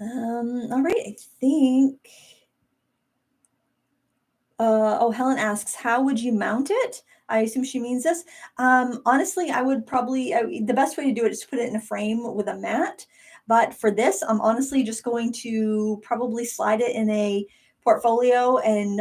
All right. I think. Oh, Helen asks, how would you mount it? I assume she means this. Honestly, I would probably, the best way to do it is to put it in a frame with a mat. But for this, I'm honestly just going to probably slide it in a portfolio and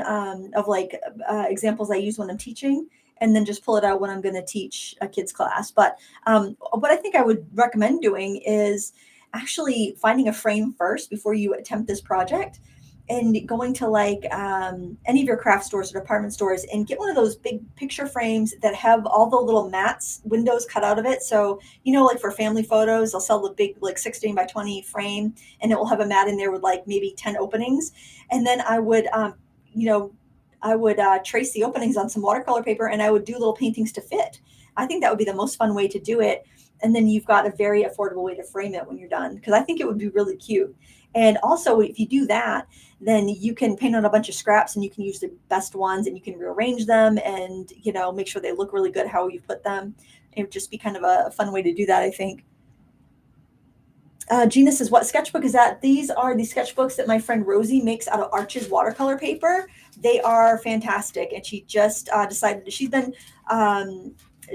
of like examples I use when I'm teaching, and then just pull it out when I'm going to teach a kids class. But what I think I would recommend doing is actually finding a frame first before you attempt this project and going to like any of your craft stores or department stores and get one of those big picture frames that have all the little mats windows cut out of it. So like for family photos, they'll sell the big like 16 by 20 frame, and it will have a mat in there with like maybe 10 openings. And then you know I would trace the openings on some watercolor paper, and I would do little paintings to fit. I think that would be the most fun way to do it. And then you've got a very affordable way to frame it when you're done, because I think it would be really cute. And also, if you do that, then you can paint on a bunch of scraps and you can use the best ones and you can rearrange them and make sure they look really good how you put them. It would just be kind of a fun way to do that, I think. Gina says, what sketchbook is that? These are the sketchbooks that my friend Rosi makes out of Arches watercolor paper. They are fantastic, and she just decided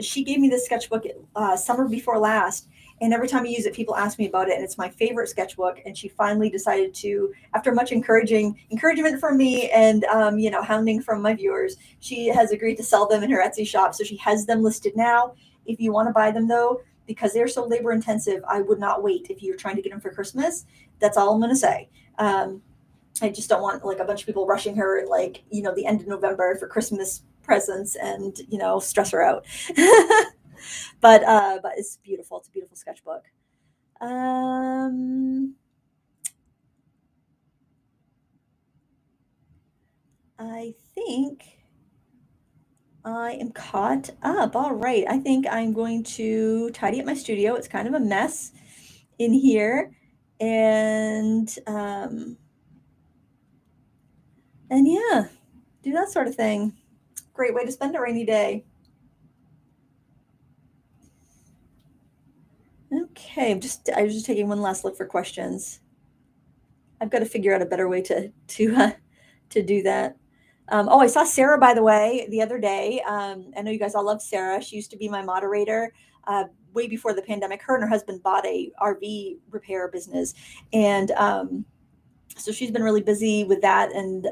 she gave me this sketchbook summer before last, and every time I use it, people ask me about it, and it's my favorite sketchbook. And she finally decided to, after much encouragement from me and hounding from my viewers, she has agreed to sell them in her Etsy shop. So she has them listed now. If you want to buy them though, because they're so labor intensive, I would not wait if you're trying to get them for Christmas. That's all I'm going to say. I just don't want like a bunch of people rushing her like, the end of November for Christmas presents and, stress her out. But it's beautiful. It's a beautiful sketchbook. I think I am caught up. All right. I think I'm going to tidy up my studio. It's kind of a mess in here. And yeah, do that sort of thing. Great way to spend a rainy day. Okay, I was just taking one last look for questions. I've got to figure out a better way to do that. I saw Sarah, by the way, the other day. I know you guys all love Sarah. She used to be my moderator way before the pandemic. Her and her husband bought a RV repair business, and so she's been really busy with that. And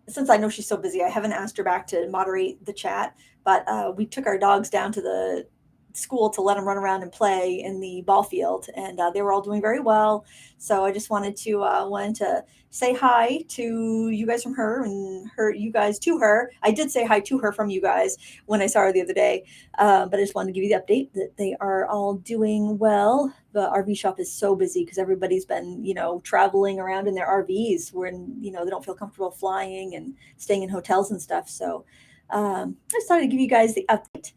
since I know she's so busy, I haven't asked her back to moderate the chat. But we took our dogs down to the school to let them run around and play in the ball field, and they were all doing very well. So I just wanted to say hi to you guys from her, and you guys to her. I did say hi to her from you guys when I saw her the other day, but I just wanted to give you the update that they are all doing well. The RV shop is so busy because everybody's been traveling around in their RVs when they don't feel comfortable flying and staying in hotels and stuff. So I just thought I'd give you guys the update.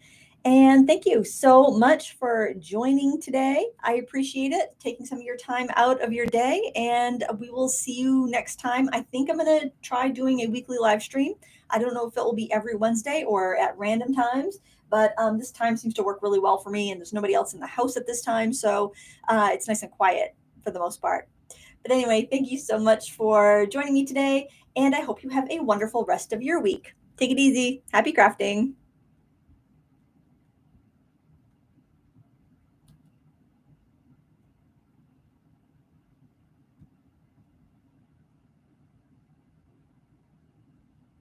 And thank you so much for joining today. I appreciate it, taking some of your time out of your day, and we will see you next time. I think I'm going to try doing a weekly live stream. I don't know if it will be every Wednesday or at random times, but this time seems to work really well for me, and there's nobody else in the house at this time, so it's nice and quiet for the most part. But anyway, thank you so much for joining me today, and I hope you have a wonderful rest of your week. Take it easy. Happy crafting.